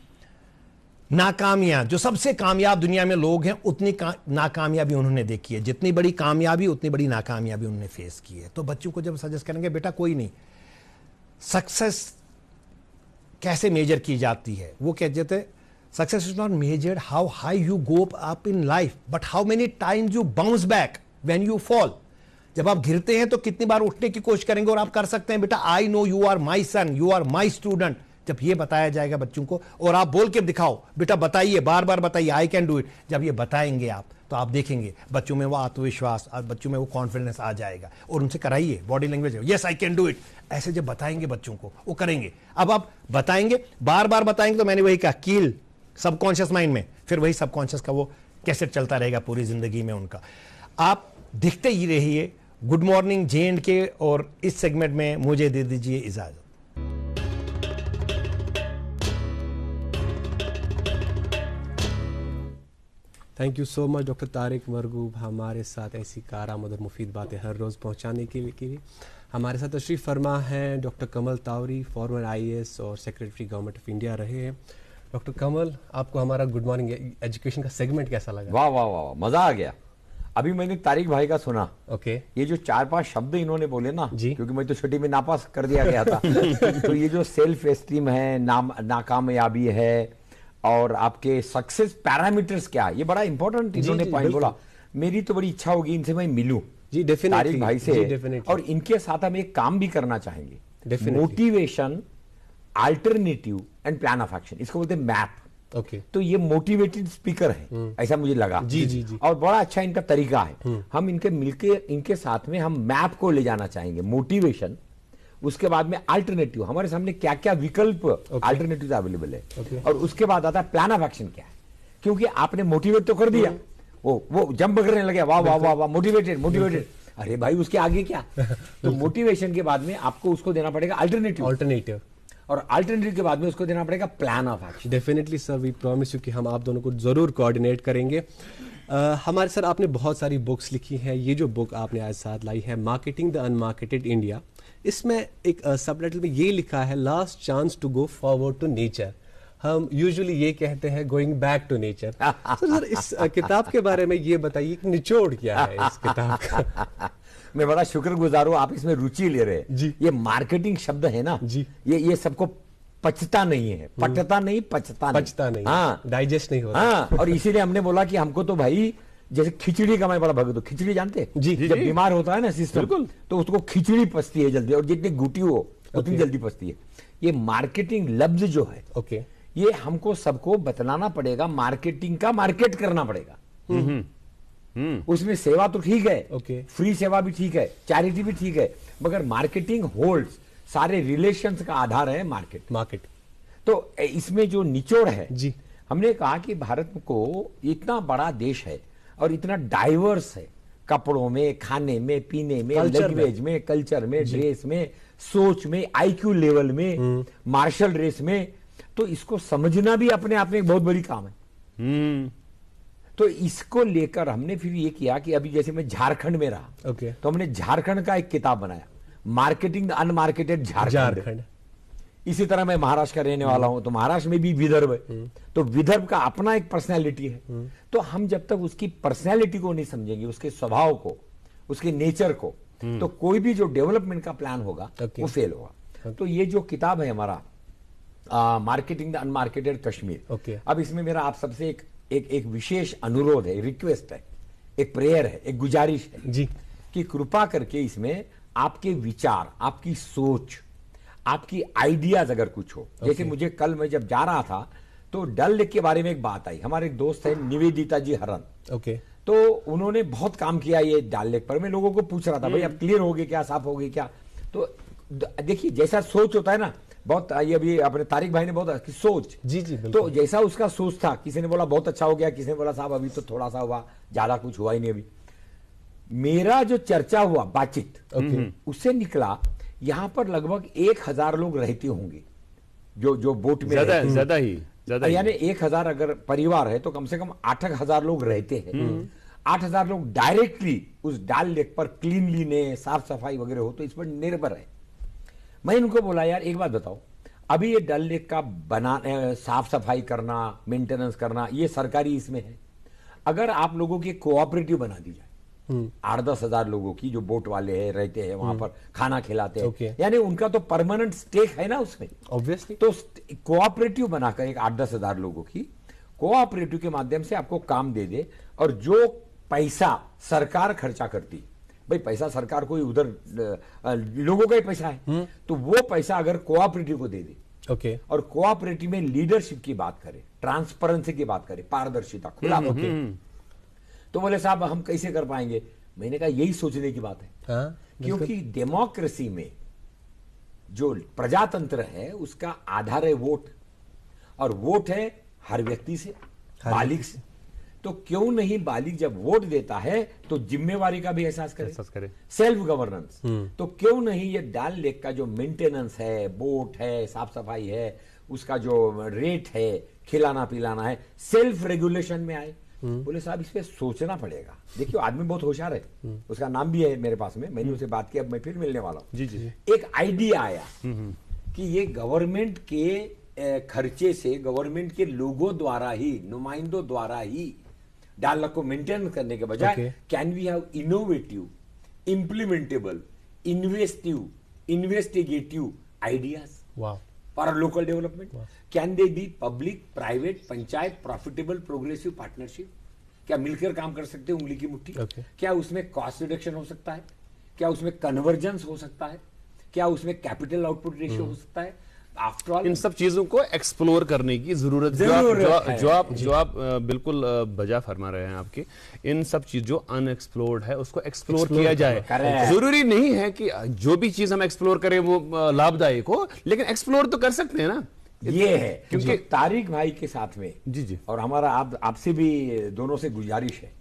नाकामियां, जो सबसे कामयाब दुनिया में लोग हैं, उतनी नाकामयाबी उन्होंने देखी है, जितनी बड़ी कामयाबी उतनी बड़ी नाकामयाबी उन्होंने फेस की है। तो बच्चों को जब सजेस्ट करेंगे, बेटा कोई नहीं, सक्सेस कैसे मेजर की जाती है, वो कहते थे success is not measured how high you go up in life, but how many times you bounce back when you fall. जब आप गिरते हैं तो कितनी बार उठने की कोशिश करेंगे, और आप कर सकते हैं। बेटा I know you are my son, you are my student. जब ये बताया जाएगा बच्चों को, और आप बोल के दिखाओ, बेटा बताइए, बार बार बताइए, आई कैन डू इट। जब ये बताएंगे आप, तो आप देखेंगे बच्चों में वो आत्मविश्वास, बच्चों में वो कॉन्फिडेंस आ जाएगा। और उनसे कराइए body language, yes I can do it, ऐसे जब बताएंगे बच्चों को, वो करेंगे। अब आप बताएंगे, बार बार बताएंगे, तो मैंने वही कहा, कील सबकॉन्शियस माइंड में, फिर वही सबकॉन्शियस का वो कैसेट चलता रहेगा पूरी जिंदगी में उनका। आप दिखते ही रहिए गुड मॉर्निंग जे&के, और इस सेगमेंट में मुझे दे दीजिए इजाजत। Thank you so much doctor Tariq Marghoob, हमारे साथ ऐसी कारआमद और मुफीद बातें हर रोज़ पहुंचाने के लिए। हमारे साथ तशरीफ़ फरमा हैं doctor Kamal Tawari, farmer IAS और सेक्रेटरी गवर्नमेंट ऑफ इंडिया रहे हैं। डॉक्टर कमल, आपको हमारा गुड मॉर्निंग एजुकेशन का सेगमेंट कैसा लगा? वाह वाह वाह, मजा आ गया। अभी मैंने तारिक भाई का सुना। ओके। ये जो 4-5 शब्द इन्होंने बोले ना जी, क्योंकि मैं तो छुट्टी में नापास कर दिया गया था तो ये जो सेल्फ एस्टीम है, नाकामयाबी है और आपके सक्सेस पैरामीटर्स क्या, ये बड़ा इंपॉर्टेंट इन्होंने पॉइंट बोला। मेरी तो बड़ी इच्छा होगी इनसे मैं मिलूं जी, डेफिनेटली तारिक भाई से, और इनके साथ हम एक काम भी करना चाहेंगे, motivation, alternative and plan of action, इसको बोलते हैं मैप। ओके। तो ये मोटिवेटेड स्पीकर है, ऐसा मुझे लगा। जी जी जी। और बड़ा अच्छा इनका तरीका है। हम इनके मिलके इनके साथ में हम मैप को ले जाना चाहेंगे, मोटिवेशन, उसके बाद में अल्टरनेटिव, हमारे सामने क्या क्या विकल्प अल्टरनेटिव अवेलेबल है, और उसके बाद आता है प्लान ऑफ एक्शन क्या है। क्योंकि आपने मोटिवेट तो कर दिया, वो जंप करने लगे, वाह वाह वाह वाह, मोटिवेटेड, अरे भाई उसके आगे क्या? तो मोटिवेशन के बाद में आपको उसको देना पड़ेगा अल्टरनेटिव, और अल्टरनेटिव के बाद में उसको देना पड़ेगा plan of action. Definitely sir, we promise you कि हम आप दोनों को जरूर कोऑर्डिनेट करेंगे। हमारे सर, आपने बहुत सारी बुक्स लिखी हैं। ये जो बुक आपने आज साथ लाई है, मार्केटिंग द अनमार्केटेड इंडिया, इसमें एक सबटाइटल में ये लिखा है, last chance to go forward to nature. हम यूजुअली ये कहते हैं going back to nature. Sir इस किताब के बारे में ये बताइए कि निचोड़ क्या है इस किताब का? मैं बड़ा शुक्रगुजार हूं, आप इसमें रुचि ले रहे हैं जी। ये मार्केटिंग शब्द है ना जी, ये सबको पचता नहीं है, पचता नहीं, पचता नहीं, हाँ, डाइजेस्ट नहीं होता। हाँ, और इसीलिए हमने बोला कि हमको तो भाई जैसे खिचड़ी का मैं बड़ा भगत हूं। खिचड़ी जानते जी, जब बीमार होता है ना सिस्टम, तो उसको खिचड़ी पचती है जल्दी, और जितनी गुटी हो उतनी जल्दी पचती है। ये मार्केटिंग लफ्ज जो है, ओके, ये हमको सबको बतलाना पड़ेगा, मार्केटिंग का मार्केट करना पड़ेगा। उसमें सेवा तो ठीक है, ओके, फ्री सेवा भी ठीक है, चैरिटी भी ठीक है, मगर मार्केटिंग होल्ड्स, सारे रिलेशंस का आधार है मार्केट। तो इसमें जो निचोड़ है जी, हमने कहा कि भारत को इतना बड़ा देश है और इतना डाइवर्स है, कपड़ों में, खाने में, पीने में, लैंग्वेज में, कल्चर में, ड्रेस में, सोच में, IQ लेवल में, मार्शल रेस में, तो इसको समझना भी अपने आप में एक बहुत बड़ी काम है। तो इसको लेकर हमने फिर ये किया कि अभी जैसे मैं झारखंड में रहा, तो हमने झारखंड का एक किताब बनाया, मार्केटिंग द अनमार्केटेड झारखंड। इसी तरह मैं महाराष्ट्र का रहने वाला हूं, तो महाराष्ट्र में भी विदर्भ है, तो विदर्भ का अपना एक पर्सनैलिटी है। तो हम जब तक उसकी पर्सनैलिटी को नहीं समझेंगे, उसके स्वभाव को, उसके नेचर को, तो कोई भी जो डेवलपमेंट का प्लान होगा वो फेल होगा। तो ये जो किताब है हमारा मार्केटिंग द अनमार्केटेड कश्मीर, अब इसमें मेरा आप सबसे एक विशेष अनुरोध है, रिक्वेस्ट है, एक प्रेयर है, एक गुजारिश है जी, कि कृपा करके इसमें आपके विचार, आपकी सोच, आपकी आइडियाज अगर कुछ हो। जैसे मुझे कल मैं जब जा रहा था तो डल लेक के बारे में एक बात आई, हमारे एक दोस्त है निवेदिता जी हरन, तो उन्होंने बहुत काम किया ये डल लेक पर। मैं लोगों को पूछ रहा था, भाई अब क्लियर हो गए क्या, साफ हो गए क्या? तो देखिए जैसा सोच होता है ना, बहुत ये अभी अपने तारिक भाई ने बहुत सोच जी, तो जैसा उसका सोच था, किसी ने बोला बहुत अच्छा हो गया, किसी ने बोला साहब अभी तो थोड़ा सा हुआ, ज्यादा कुछ हुआ ही नहीं। अभी मेरा जो चर्चा हुआ, बातचीत, उससे निकला यहां पर लगभग 1000 लोग रहते होंगे, जो बोट में ज्यादा ही, यानी 1000 अगर परिवार है तो कम से कम 8000 लोग रहते हैं। 8000 लोग डायरेक्टली उस डल लेक पर क्लीनलीनेस, साफ सफाई वगैरह हो, तो इस पर निर्भर है। मैं उनको बोला यार एक बात बताओ, अभी ये डल लेक का साफ सफाई करना, मेंटेनेंस करना, ये सरकारी इसमें है। अगर आप लोगों की कोऑपरेटिव बना दी जाए, 8-10 हजार लोगों की, जो बोट वाले हैं, रहते हैं वहां पर, खाना खिलाते हैं, यानी उनका तो परमानेंट स्टेक है ना उसमें, ऑब्वियसली। तो कोऑपरेटिव बनाकर एक 8-10 हजार लोगों की कोऑपरेटिव के माध्यम से आपको काम दे दे, और जो पैसा सरकार खर्चा करती, भाई पैसा सरकार को ही उधर लोगों का ही पैसा है, तो वो पैसा अगर कोऑपरेटिव को दे दे, और कोऑपरेटिव में लीडरशिप की बात करें, ट्रांसपेरेंसी की बात करें, पारदर्शिता, खुला, तो बोले साहब हम कैसे कर पाएंगे? मैंने कहा यही सोचने की बात है, क्योंकि डेमोक्रेसी में जो प्रजातंत्र है उसका आधार है वोट, और वोट है हर व्यक्ति से, बालिग से। तो क्यों नहीं बालिग जब वोट देता है तो जिम्मेवारी का भी एहसास करे, सेल्फ गवर्नेंस। तो क्यों नहीं ये डल लेक का जो मेंटेनेंस है, बोट है, साफ सफाई है, उसका जो रेट है, खिलाना पिलाना है, सेल्फ रेगुलेशन में आए। बोले साहब इस पे सोचना पड़ेगा। देखिए आदमी बहुत होशियार है, उसका नाम भी है मेरे पास में, मैंने उनसे बात की, अब मैं फिर मिलने वाला हूँ। जी जी। एक आइडिया आया कि ये गवर्नमेंट के खर्चे से, गवर्नमेंट के लोगों द्वारा ही, नुमाइंदों द्वारा ही डायलॉग को मेंटेन करने के बजाय can we have innovative, implementable, investigative ideas for local development. Can they be public, private, panchayat, profitable, progressive partnership? क्या मिलकर काम कर सकते हैं उंगली की मुट्ठी? क्या उसमें कॉस्ट रिडक्शन हो सकता है? क्या उसमें कन्वर्जेंस हो सकता है? क्या उसमें कैपिटल आउटपुट रेशियो हो सकता है? आफ्टर ऑल इन सब चीजों को एक्सप्लोर करने की जरूरत जो आप बिल्कुल बजा फरमा रहे हैं आपके, इन सब चीज जो अनएक्सप्लोर्ड है उसको एक्सप्लोर किया जाए। जरूरी नहीं है कि जो भी चीज हम एक्सप्लोर करें वो लाभदायक हो, लेकिन एक्सप्लोर तो कर सकते हैं ना। ये है क्योंकि तारिक भाई के साथ में जी जी, और हमारा आपसे भी दोनों से गुजारिश है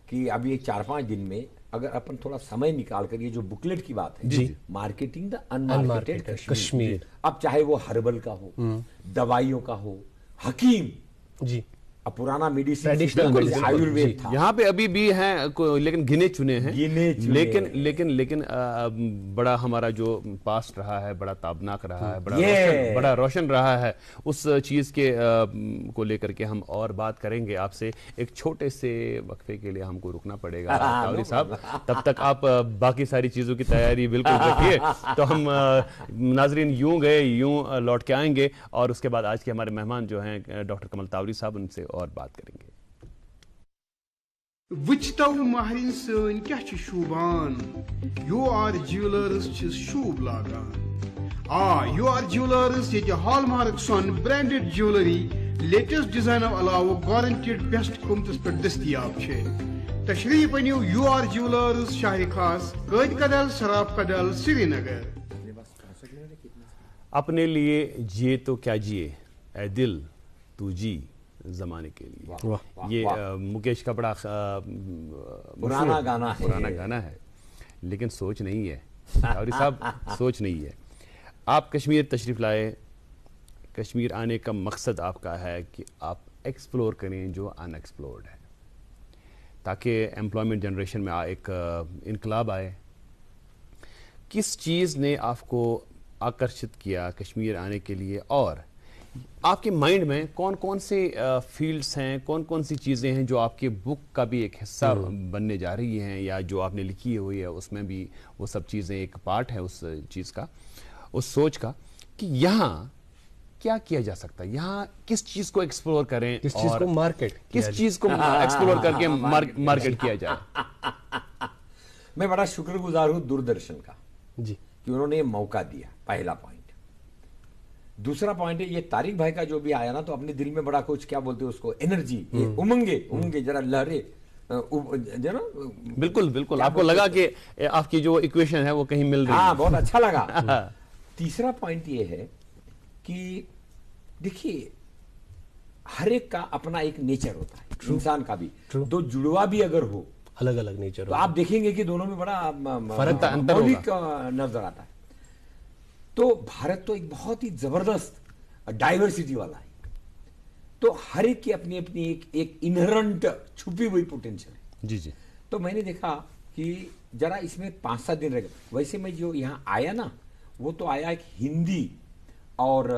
कि अब ये 4-5 दिन में अगर अपन थोड़ा समय निकाल कर, ये जो बुकलेट की बात है, मार्केटिंग द अनमार्केटेड कश्मीर, अब चाहे वो हर्बल का हो, दवाइयों का हो, हकीम जी, अब पुराना मेडिसिन आयुर्वेद था, यहाँ पे अभी भी हैं लेकिन गिने चुने हैं, लेकिन बड़ा हमारा जो पास्ट रहा है बड़ा ताबनाक रहा है, बड़ा रोशन रहा है। उस चीज के को लेकर के हम और बात करेंगे आपसे। एक छोटे से वक्फे के लिए हमको रुकना पड़ेगा तावरी साहब, तब तक आप बाकी सारी चीजों की तैयारी बिल्कुल रखिए। तो हम नाजरीन यूं गए यूं लौट के आएंगे और उसके बाद आज के हमारे मेहमान जो हैं डॉक्टर कमल तावरी साहब, उनसे और बात करेंगे। वुचतव महरिन सन क्या शूबान, UR ज्वेलर्स शूब लागान। UR ज्वेलर्स ये हॉलमार्क सन ब्रांडेड ज्वेलरी लेटेस्ट डिजाइन अलावा गारंटेड बेस्ट कीमतस पे दस्तयाब छे। तशरीफ अनियो UR ज्वेलर्स, शाह खास, कैद कदल, सराफ कदल, श्रीनगर। अपने लिए जिए तो क्या जिए ऐ दिल तू जी जमाने के लिए। ये मुकेश का बड़ा पुराना गाना है, लेकिन सोच नहीं है तावरी साहब, सोच नहीं है। आप कश्मीर तशरीफ लाए, कश्मीर आने का मकसद आपका है कि आप एक्सप्लोर करें जो अनएक्सप्लोर्ड है, ताकि एम्प्लॉयमेंट जनरेशन में एक इनकलाब आए। किस चीज़ ने आपको आकर्षित किया कश्मीर आने के लिए, और आपके माइंड में कौन कौन से फील्ड्स हैं, कौन कौन सी चीज़ें हैं जो आपके बुक का भी एक हिस्सा बनने जा रही हैं, या जो आपने लिखी हुई है उसमें भी वो सब चीज़ें एक पार्ट है उस चीज़ का, उस सोच का, कि यहाँ क्या किया जा सकता है, यहाँ किस चीज़ को एक्सप्लोर करें, किस चीज़ को मार्केट, किस चीज़ को एक्सप्लोर करके मार्केट किया जाए। मैं बड़ा शुक्रगुजार हूँ दूरदर्शन का जी कि उन्होंने ये मौका दिया, पहला पॉइंट। दूसरा पॉइंट है ये तारिक भाई का जो भी आया ना, तो अपने दिल में बड़ा कुछ, क्या बोलते हैं उसको, एनर्जी, उमंगे जरा लहरे जरा, बिल्कुल आपको लगा कि आपकी जो इक्वेशन है वो कहीं मिल रही है। हाँ, बहुत अच्छा लगा। तीसरा पॉइंट ये है कि देखिए हर एक का अपना एक नेचर होता है, इंसान का भी, दो जुड़वा भी अगर हो, अलग अलग नेचर, तो आप देखेंगे कि दोनों में बड़ा फर्क, मौलिक नजर आता है। तो भारत तो एक बहुत ही जबरदस्त डाइवर्सिटी वाला है, तो हर एक की अपनी अपनी एक इनहेरेंट छुपी हुई पोटेंशियल है। जी जी। तो मैंने देखा कि जरा इसमें 5-7 दिन रह गए। वैसे मैं जो यहाँ आया ना, वो तो आया एक हिंदी और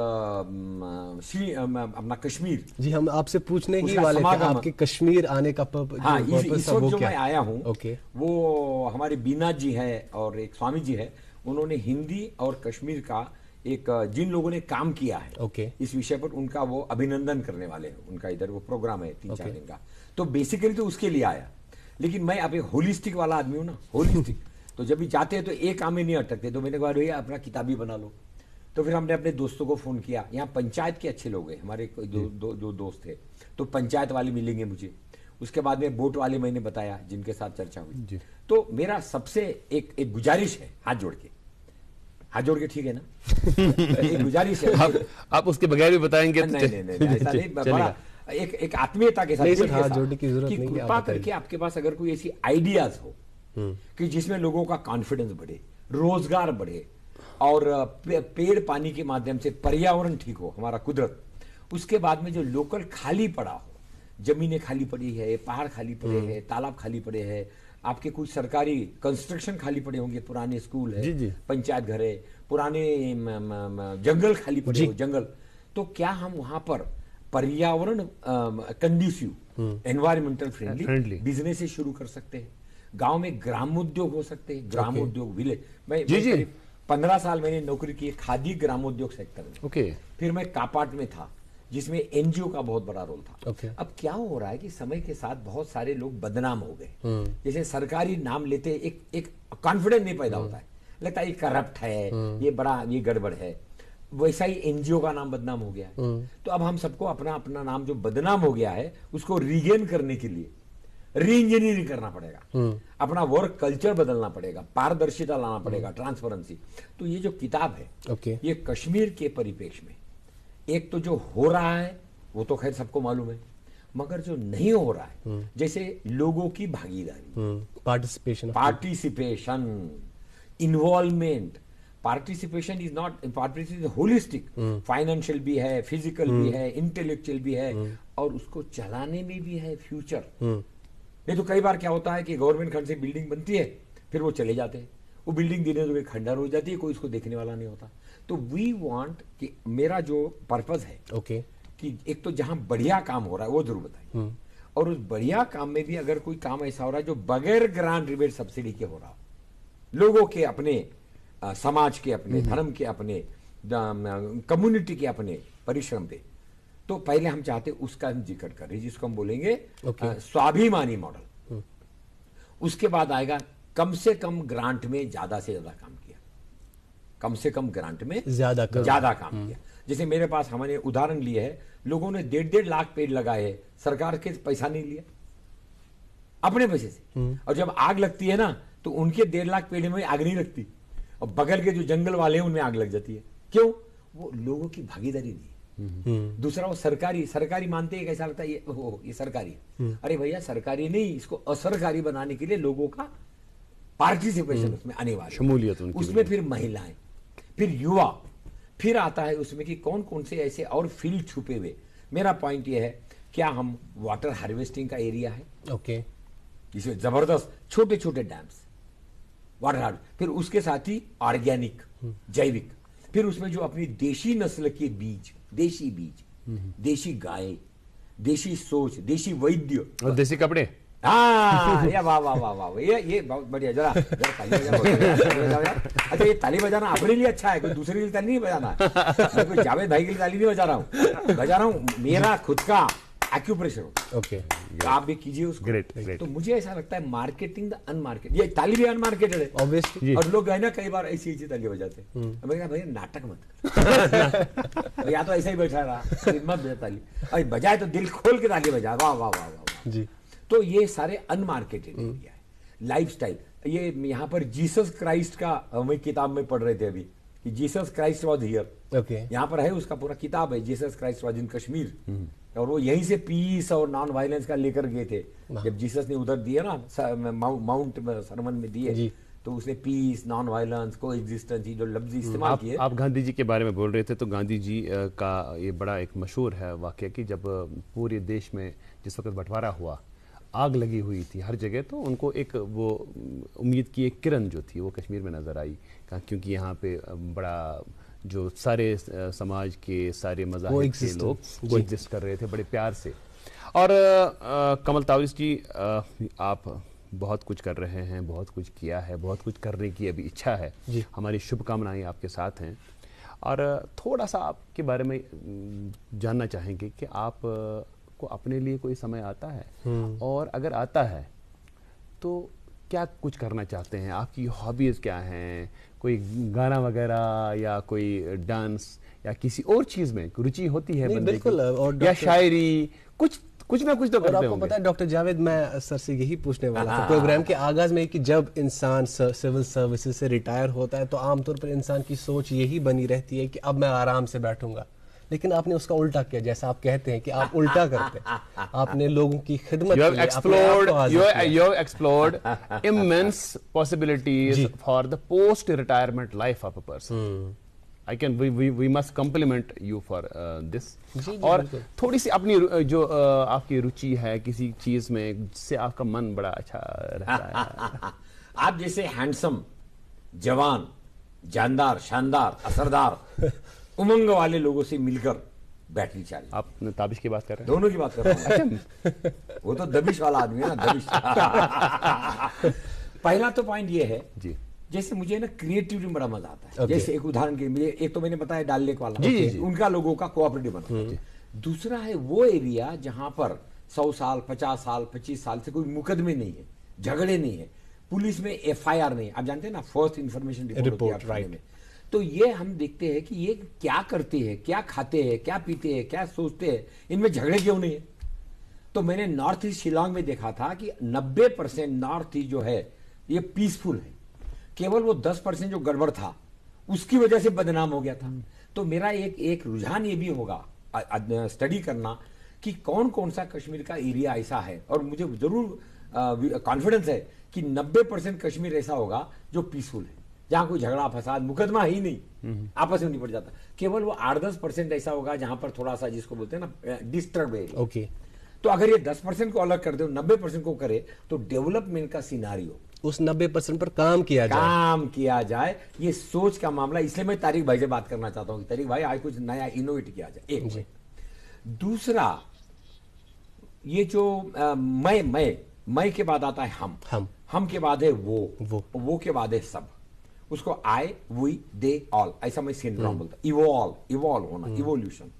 अपना कश्मीर। जी, हम आपसे पूछने ही वाले थे आपके कश्मीर आने का हाँ, इस वक्त जो मैं आया हूँ, वो हमारे बीना जी है और एक स्वामी जी है, उन्होंने हिंदी और कश्मीर का एक, जिन लोगों ने काम किया है इस विषय पर, उनका वो अभिनंदन करने वाले हैं। उनका इधर वो प्रोग्राम है 3-4 दिन का, तो बेसिकली तो उसके लिए आया। लेकिन मैं अब एक होलिस्टिक वाला आदमी हूँ ना, होलिस्टिक तो जब भी जाते हैं तो एक काम में नहीं अटकते। तो मैंने कहा भैया अपना किताबी बना लो। तो फिर हमने अपने दोस्तों को फोन किया, यहाँ पंचायत के अच्छे लोग हैं हमारे, जो दोस्त थे, तो पंचायत वाले मिलेंगे मुझे। उसके बाद में बोट वाले मैंने बताया जिनके साथ चर्चा हुई। तो मेरा सबसे एक गुजारिश है, हाथ जोड़ के, ठीक है ना? एक गुजारिश है। आप उसके बगैर भी बताएंगे? नहीं, ऐसा नहीं, बड़ा एक आत्मीयता के साथ हाथ जोड़ने की जरूरत नहीं, कृपा करके आपके पास अगर कोई ऐसी आइडियाज हो कि जिसमें लोगों का कॉन्फिडेंस बढ़े, रोजगार बढ़े, और पेड़ पानी के माध्यम से पर्यावरण ठीक हो, हमारा कुदरत, उसके बाद में जो लोकल खाली पड़ा हो, जमीनें खाली पड़ी है, पहाड़ खाली पड़े हैं, तालाब खाली पड़े हैं, आपके कुछ सरकारी कंस्ट्रक्शन खाली पड़े होंगे, पुराने स्कूल है, पंचायत घर है, पुराने जंगल खाली पड़े हो, जंगल। तो क्या हम वहां पर पर्यावरण कंड्यूसिव, एनवायरमेंटल फ्रेंडली बिजनेस शुरू कर सकते हैं? गांव में ग्रामोद्योग हो सकते हैं, ग्रामोद्योग विलेज। मैं 15 साल मैंने नौकरी की खादी ग्रामोद्योग सेक्टर में। फिर मैं कापाट में था, जिसमें एनजीओ का बहुत बड़ा रोल था। अब क्या हो रहा है कि समय के साथ बहुत सारे लोग बदनाम हो गए। जैसे सरकारी नाम लेते एक कॉन्फिडेंस नहीं पैदा होता है, लगता है ये करप्ट है, ये बड़ा ये गड़बड़ है। वैसा ही एनजीओ का नाम बदनाम हो गया है। तो अब हम सबको अपना अपना नाम जो बदनाम हो गया है उसको रिगेन करने के लिए री इंजीनियरिंग करना पड़ेगा, अपना वर्क कल्चर बदलना पड़ेगा, पारदर्शिता लाना पड़ेगा, ट्रांसपेरेंसी। तो ये जो किताब है ये कश्मीर के परिप्रेक्ष्य में, एक तो जो हो रहा है वो तो खैर सबको मालूम है, मगर जो नहीं हो रहा है, जैसे लोगों की भागीदारी, participation, involvement. Participation is not, participation holistic, financial भी है, फिजिकल भी है, इंटेलेक्चुअल भी है, और उसको चलाने में भी है फ्यूचर। नहीं तो कई बार क्या होता है कि गवर्नमेंट फंड से बिल्डिंग बनती है, फिर वो चले जाते हैं, वो बिल्डिंग दिन में खंडर हो जाती है, कोई उसको देखने वाला नहीं होता। तो वी वांट कि मेरा जो पर्पस है कि एक तो जहां बढ़िया काम हो रहा है वो जरूर बताइए, और उस बढ़िया काम में भी अगर कोई काम ऐसा हो रहा है जो बगैर ग्रांट रिबेट सब्सिडी के हो रहा हो, लोगों के अपने समाज के अपने धर्म के अपने कम्युनिटी के अपने परिश्रम पे, तो पहले हम चाहते उसका हम जिक्र करें, जिसको हम बोलेंगे स्वाभिमानी मॉडल। उसके बाद आएगा कम से कम ग्रांट में ज्यादा से ज्यादा काम किया, कम से कम ग्रांट में ज्यादा काम किया। जैसे मेरे पास हमने उदाहरण लिए है, लोगों ने 1.5 लाख पेड़ लगाए, सरकार के पैसा नहीं लिया, अपने पैसे से। और जब आग लगती है ना तो उनके 1.5 लाख पेड़ में आग नहीं लगती, और बगल के जो जंगल वाले हैं उनमें आग लग जाती है। क्यों? वो लोगों की भागीदारी नहीं। दूसरा वो सरकारी मानते हैं, कैसा लगता है ये सरकारी है। अरे भैया सरकारी नहीं, इसको असरकारी बनाने के लिए लोगों का पार्टिसिपेशन उसमें अनिवार्य, शमूलियत उसमें, फिर महिलाएं, फिर युवा, फिर आता है उसमें कि कौन कौन से ऐसे और फील्ड छुपे हुए। मेरा पॉइंट ये है, क्या हम वाटर हार्वेस्टिंग का एरिया है, जिसमें जबरदस्त छोटे छोटे डैम्स, वाटर हार्वेस्ट, फिर उसके साथ ही ऑर्गेनिक, जैविक, फिर उसमें जो अपनी देशी नस्ल के बीज, देशी बीज, देशी गाय, देशी सोच, देशी वैद्य और देशी कपड़े। हाँ, या वाह वाह वाह वाह, ये बहुत बढ़िया। जरा ताली बजाओ। अच्छा, ये ताली बजाना अपने लिए अच्छा है, कोई दूसरे के लिए ताली नहीं बजाना। मैं कोई जावेद भाई के लिए ताली नहीं बजा रहा हूँ, मेरा खुद का एक्यूप्रेशर। आप भी कीजिए उसको। ग्रेट। तो मुझे ऐसा लगता है मार्केटिंग द अनमार्केट, ये ताली भी अनमार्केटेड है ऑब्वियसली, और लोग है ना कई बार ऐसी ताली बजाते हैं। मैं कहा भैया नाटक मत कर, या तो ऐसा ही बैठा रहा, मत बजा ताली, अरे बजाए तो दिल खोल के ताली बजा, वाह वाह वाह वाह जी। तो ये सारे अनमार्केटेड एरिया है। लाइफस्टाइल, ये यहाँ पर जीसस क्राइस्ट का हम किताब में पढ़ रहे थे अभी, कि जीसस क्राइस्ट वाज हियर। यहाँ पर है उसका पूरा किताब है, Jesus Christ was in Kashmir, और वो यहीं से पीस और नॉन वायलेंस का लेकर गए थे। जब जीसस ने उधर दिए ना माउंट सरमन में दिए, तो उसने पीस, नॉन वायलेंस, को एग्जिस्टेंस, जो लफ्ज इस्तेमाल किए। आप गांधी जी के बारे में बोल रहे थे, तो गांधी जी का ये बड़ा एक मशहूर है वाकया कि जब पूरे देश में जिस वक्त बंटवारा हुआ, आग लगी हुई थी हर जगह, तो उनको एक वो उम्मीद की एक किरण जो थी वो कश्मीर में नज़र आई, क्योंकि यहाँ पे बड़ा जो सारे समाज के सारे मज़ाहिब के लोग वो एग्जिस्ट कर रहे थे बड़े प्यार से। और कमल तावरिस जी, आप बहुत कुछ कर रहे हैं, बहुत कुछ किया है, बहुत कुछ करने की अभी इच्छा है, हमारी शुभकामनाएं आपके साथ हैं। और थोड़ा सा आपके बारे में जानना चाहेंगे कि आप को अपने लिए कोई समय आता है, और अगर आता है तो क्या कुछ करना चाहते हैं, आपकी हॉबीज क्या हैं, कोई गाना वगैरह या कोई डांस या किसी और चीज में रुचि होती है बंदे की, और या शायरी, कुछ ना कुछ तो करते होंगे। आपको पता है डॉक्टर जावेद, मैं सर से यही पूछने वाला था प्रोग्राम के आगाज में कि जब इंसान सिविल सर्विसेज से रिटायर होता है तो आमतौर पर इंसान की सोच यही बनी रहती है कि अब मैं आराम से बैठूंगा, लेकिन आपने उसका उल्टा किया, जैसा आप कहते हैं कि आप उल्टा करते हैं, आपने लोगों की खिदमत You have explored immense possibilities for the post retirement life of a person. I can we must compliment you for this. जी, और बिल्कुल। थोड़ी सी अपनी जो आपकी रुचि है किसी चीज में जिससे आपका मन बड़ा अच्छा रहता है। आप जैसे हैंडसम, जवान, जानदार, शानदार, असरदार, उमंग वाले लोगों से मिलकर बैटरी चार्ज। आप ताबिश की बात कर रहे हैं? दोनों की बात कर रहा हूं। वो तो दबिश वाला आदमी है ना, दबिश। पहला तो पॉइंट ये है जी, जैसे मुझे ना क्रिएटिविटी में बड़ा मजा आता है। Okay. जैसे एक उदाहरण के लिए, एक तो मैंने बताया डाल लेक वाला, जी, जी। उनका लोगों का कोऑपरेटिव बना। दूसरा है वो एरिया जहां पर 100 साल, 50 साल, 25 साल से कोई मुकदमे नहीं है, झगड़े नहीं है, पुलिस में FIR नहीं है। आप जानते हैं ना, फर्स्ट इंफॉर्मेशन रिपोर्ट, राइट। में तो ये हम देखते हैं कि ये क्या करते हैं, क्या खाते हैं, क्या पीते हैं, क्या सोचते हैं, इनमें झगड़े क्यों नहीं है। तो मैंने नॉर्थ ईस्ट शिलोंग में देखा था कि 90% नॉर्थ ईस्ट जो है ये पीसफुल है, केवल वो 10% जो गड़बड़ था उसकी वजह से बदनाम हो गया था। तो मेरा एक रुझान ये भी होगा स्टडी करना कि कौन कौन सा कश्मीर का एरिया ऐसा है, और मुझे जरूर कॉन्फिडेंस है कि 90% कश्मीर ऐसा होगा जो पीसफुल है, जहां कोई झगड़ा फसाद मुकदमा ही नहीं, आपस में निपट जाता। केवल वो 8-10% ऐसा होगा जहां पर थोड़ा सा जिसको बोलते हैं ना डिस्टर्ब है। ओके, तो अगर ये 10% को अलग कर दे, 90% को करे, तो डेवलपमेंट का सिनारियो उस 90% पर काम किया जाए। ये सोच का मामला। इसलिए मैं तारिक भाई से बात करना चाहता हूं कि तारिक भाई आज कुछ नया इनोवेट किया जाए। एक दूसरा, ये जो मैं के बाद आता है हम के बाद है वो के बाद है सब। उसको आई, वी, दे, ऑल, ऐसा मैं सिंड्रोम बोलता। इवॉल्व होना, इवोल्यूशन।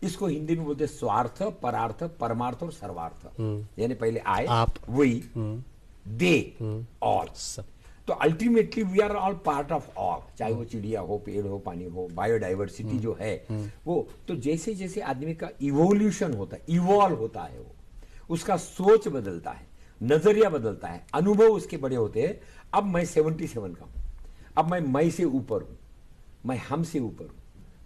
इसको हिंदी में बोलते हैं स्वार्थ, परार्थ, परमार्थ और सर्वार्थ। यानी पहले आई, वी, दे, ऑल। तो ultimately we are all part of all, चाहे वो चिड़िया हो, पेड़ हो, पानी हो, बायोडाइवर्सिटी जो है वो। तो जैसे जैसे आदमी का इवोल्यूशन होता है, इवॉल्व होता है, वो उसका सोच बदलता है, नजरिया बदलता है, अनुभव उसके बड़े होते हैं। अब मैं 77 का हूं, अब मैं से ऊपर हूं, मैं हम से ऊपर हूं,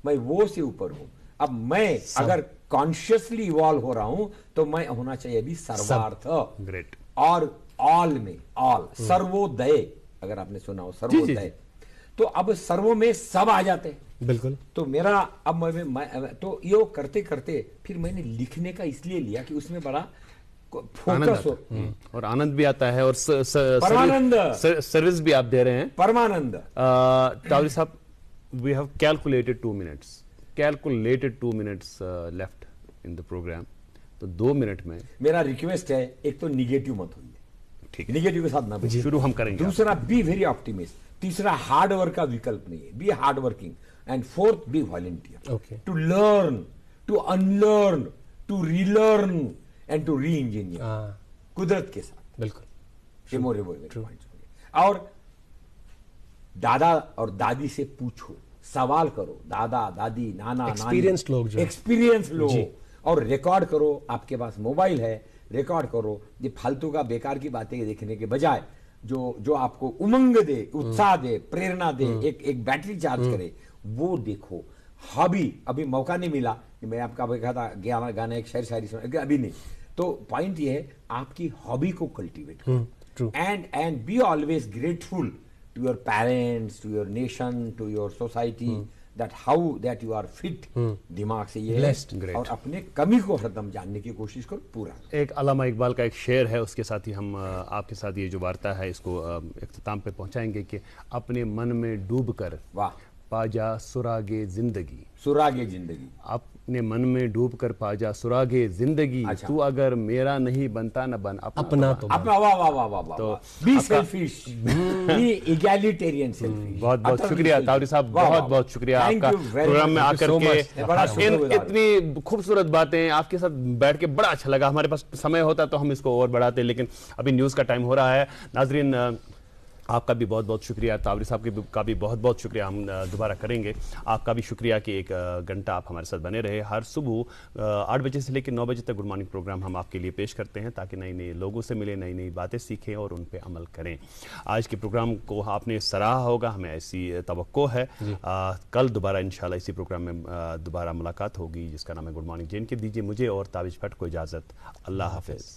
मैं वो से ऊपर हूं। अब मैं अगर कॉन्शियसली इवॉल्व हो रहा हूं तो मैं होना चाहिए अभी सर्वार्थ। ग्रेट। और ऑल में ऑल, सर्वोदय, अगर आपने सुना हो सर्वोदय, तो अब सर्वो में सब आ जाते हैं। बिल्कुल। तो मेरा अब मैं तो ये करते करते फिर मैंने लिखने का इसलिए लिया कि उसमें बड़ा फोकस हो और आनंद भी आता है, और परमानंद सर्विस भी आप दे रहे हैं। परमानंद। तावरी साहब, we have calculated 2 minutes left in the programme. तो 2 मिनट में मेरा रिक्वेस्ट है, एक तो निगेटिव मत होइए, ठीक, निगेटिव के साथ ना शुरू हम करेंगे। दूसरा, बी वेरी ऑप्टिमिस्ट। तीसरा, हार्ड वर्क का विकल्प नहीं है, be hard working. And fourth, be volunteer, to learn, to unlearn, to relearn and to re engineer, कुदरत के साथ। बिल्कुल। और दादा और दादी से पूछो, सवाल करो, दादा दादी, नाना एक्सपीरियंस लोग, एक्सपीरियंस लो, और रिकॉर्ड करो। आपके पास मोबाइल है, रिकॉर्ड करो। ये फालतू का बेकार की बातें देखने के बजाय जो आपको उमंग दे, उत्साह दे, प्रेरणा दे, एक बैटरी चार्ज करे, वो देखो। हॉबी, अभी मौका नहीं मिला कि मैं आपका कहा था गाना एक शेर शायरी सुना, अभी नहीं। तो पॉइंट ये है, आपकी हॉबी को कल्टीवेट करो, and be always grateful to your parents, to your nation, to your society, that how that you are fit, दिमाग से ये है। और अपने कमी को हरदम जानने की कोशिश करो पूरा। एक अल्लामा इकबाल का एक शेर है, उसके साथ ही हम आपके साथ ये जो वार्ता है इसको इख्तिताम पे पहुंचाएंगे कि अपने मन में डूब कर पाजा सुरागे जिंदगी। सुरागे जिंदगी, अपने मन में डूब कर पाजा सुरागे जिंदगी। तू अगर मेरा नहीं बनता न बन अपना तो अपना। वाह वाह वाह वाह वाह। तो be selfish, be egalitarian selfish. बहुत बहुत शुक्रिया तावरी साहब, बहुत बहुत शुक्रिया आपका प्रोग्राम में आकर के इतनी खूबसूरत बातें आपके साथ बैठ के बड़ा अच्छा लगा। हमारे पास समय होता तो हम इसको और बढ़ाते, लेकिन अभी न्यूज़ का टाइम हो रहा है। नाजरीन, आपका भी बहुत बहुत शुक्रिया, तावरी साहब का भी बहुत बहुत शुक्रिया। हम दोबारा करेंगे। आपका भी शुक्रिया कि 1 घंटा आप हमारे साथ बने रहे। हर सुबह 8 बजे से लेकर 9 बजे तक गुड मॉर्निंग प्रोग्राम हम आपके लिए पेश करते हैं, ताकि नए नए लोगों से मिले, नई नई बातें सीखें और उन पर अमल करें। आज के प्रोग्राम को आपने सराहा होगा, हमें ऐसी तवक्को है। कल दोबारा इंशाल्लाह इसी प्रोग्राम में दोबारा मुलाकात होगी, जिसका नाम है गुड मॉर्निंग जे एंड के। दीजिए मुझे और ताबिश भट्ट को इजाज़त। अल्लाह हाफिज़।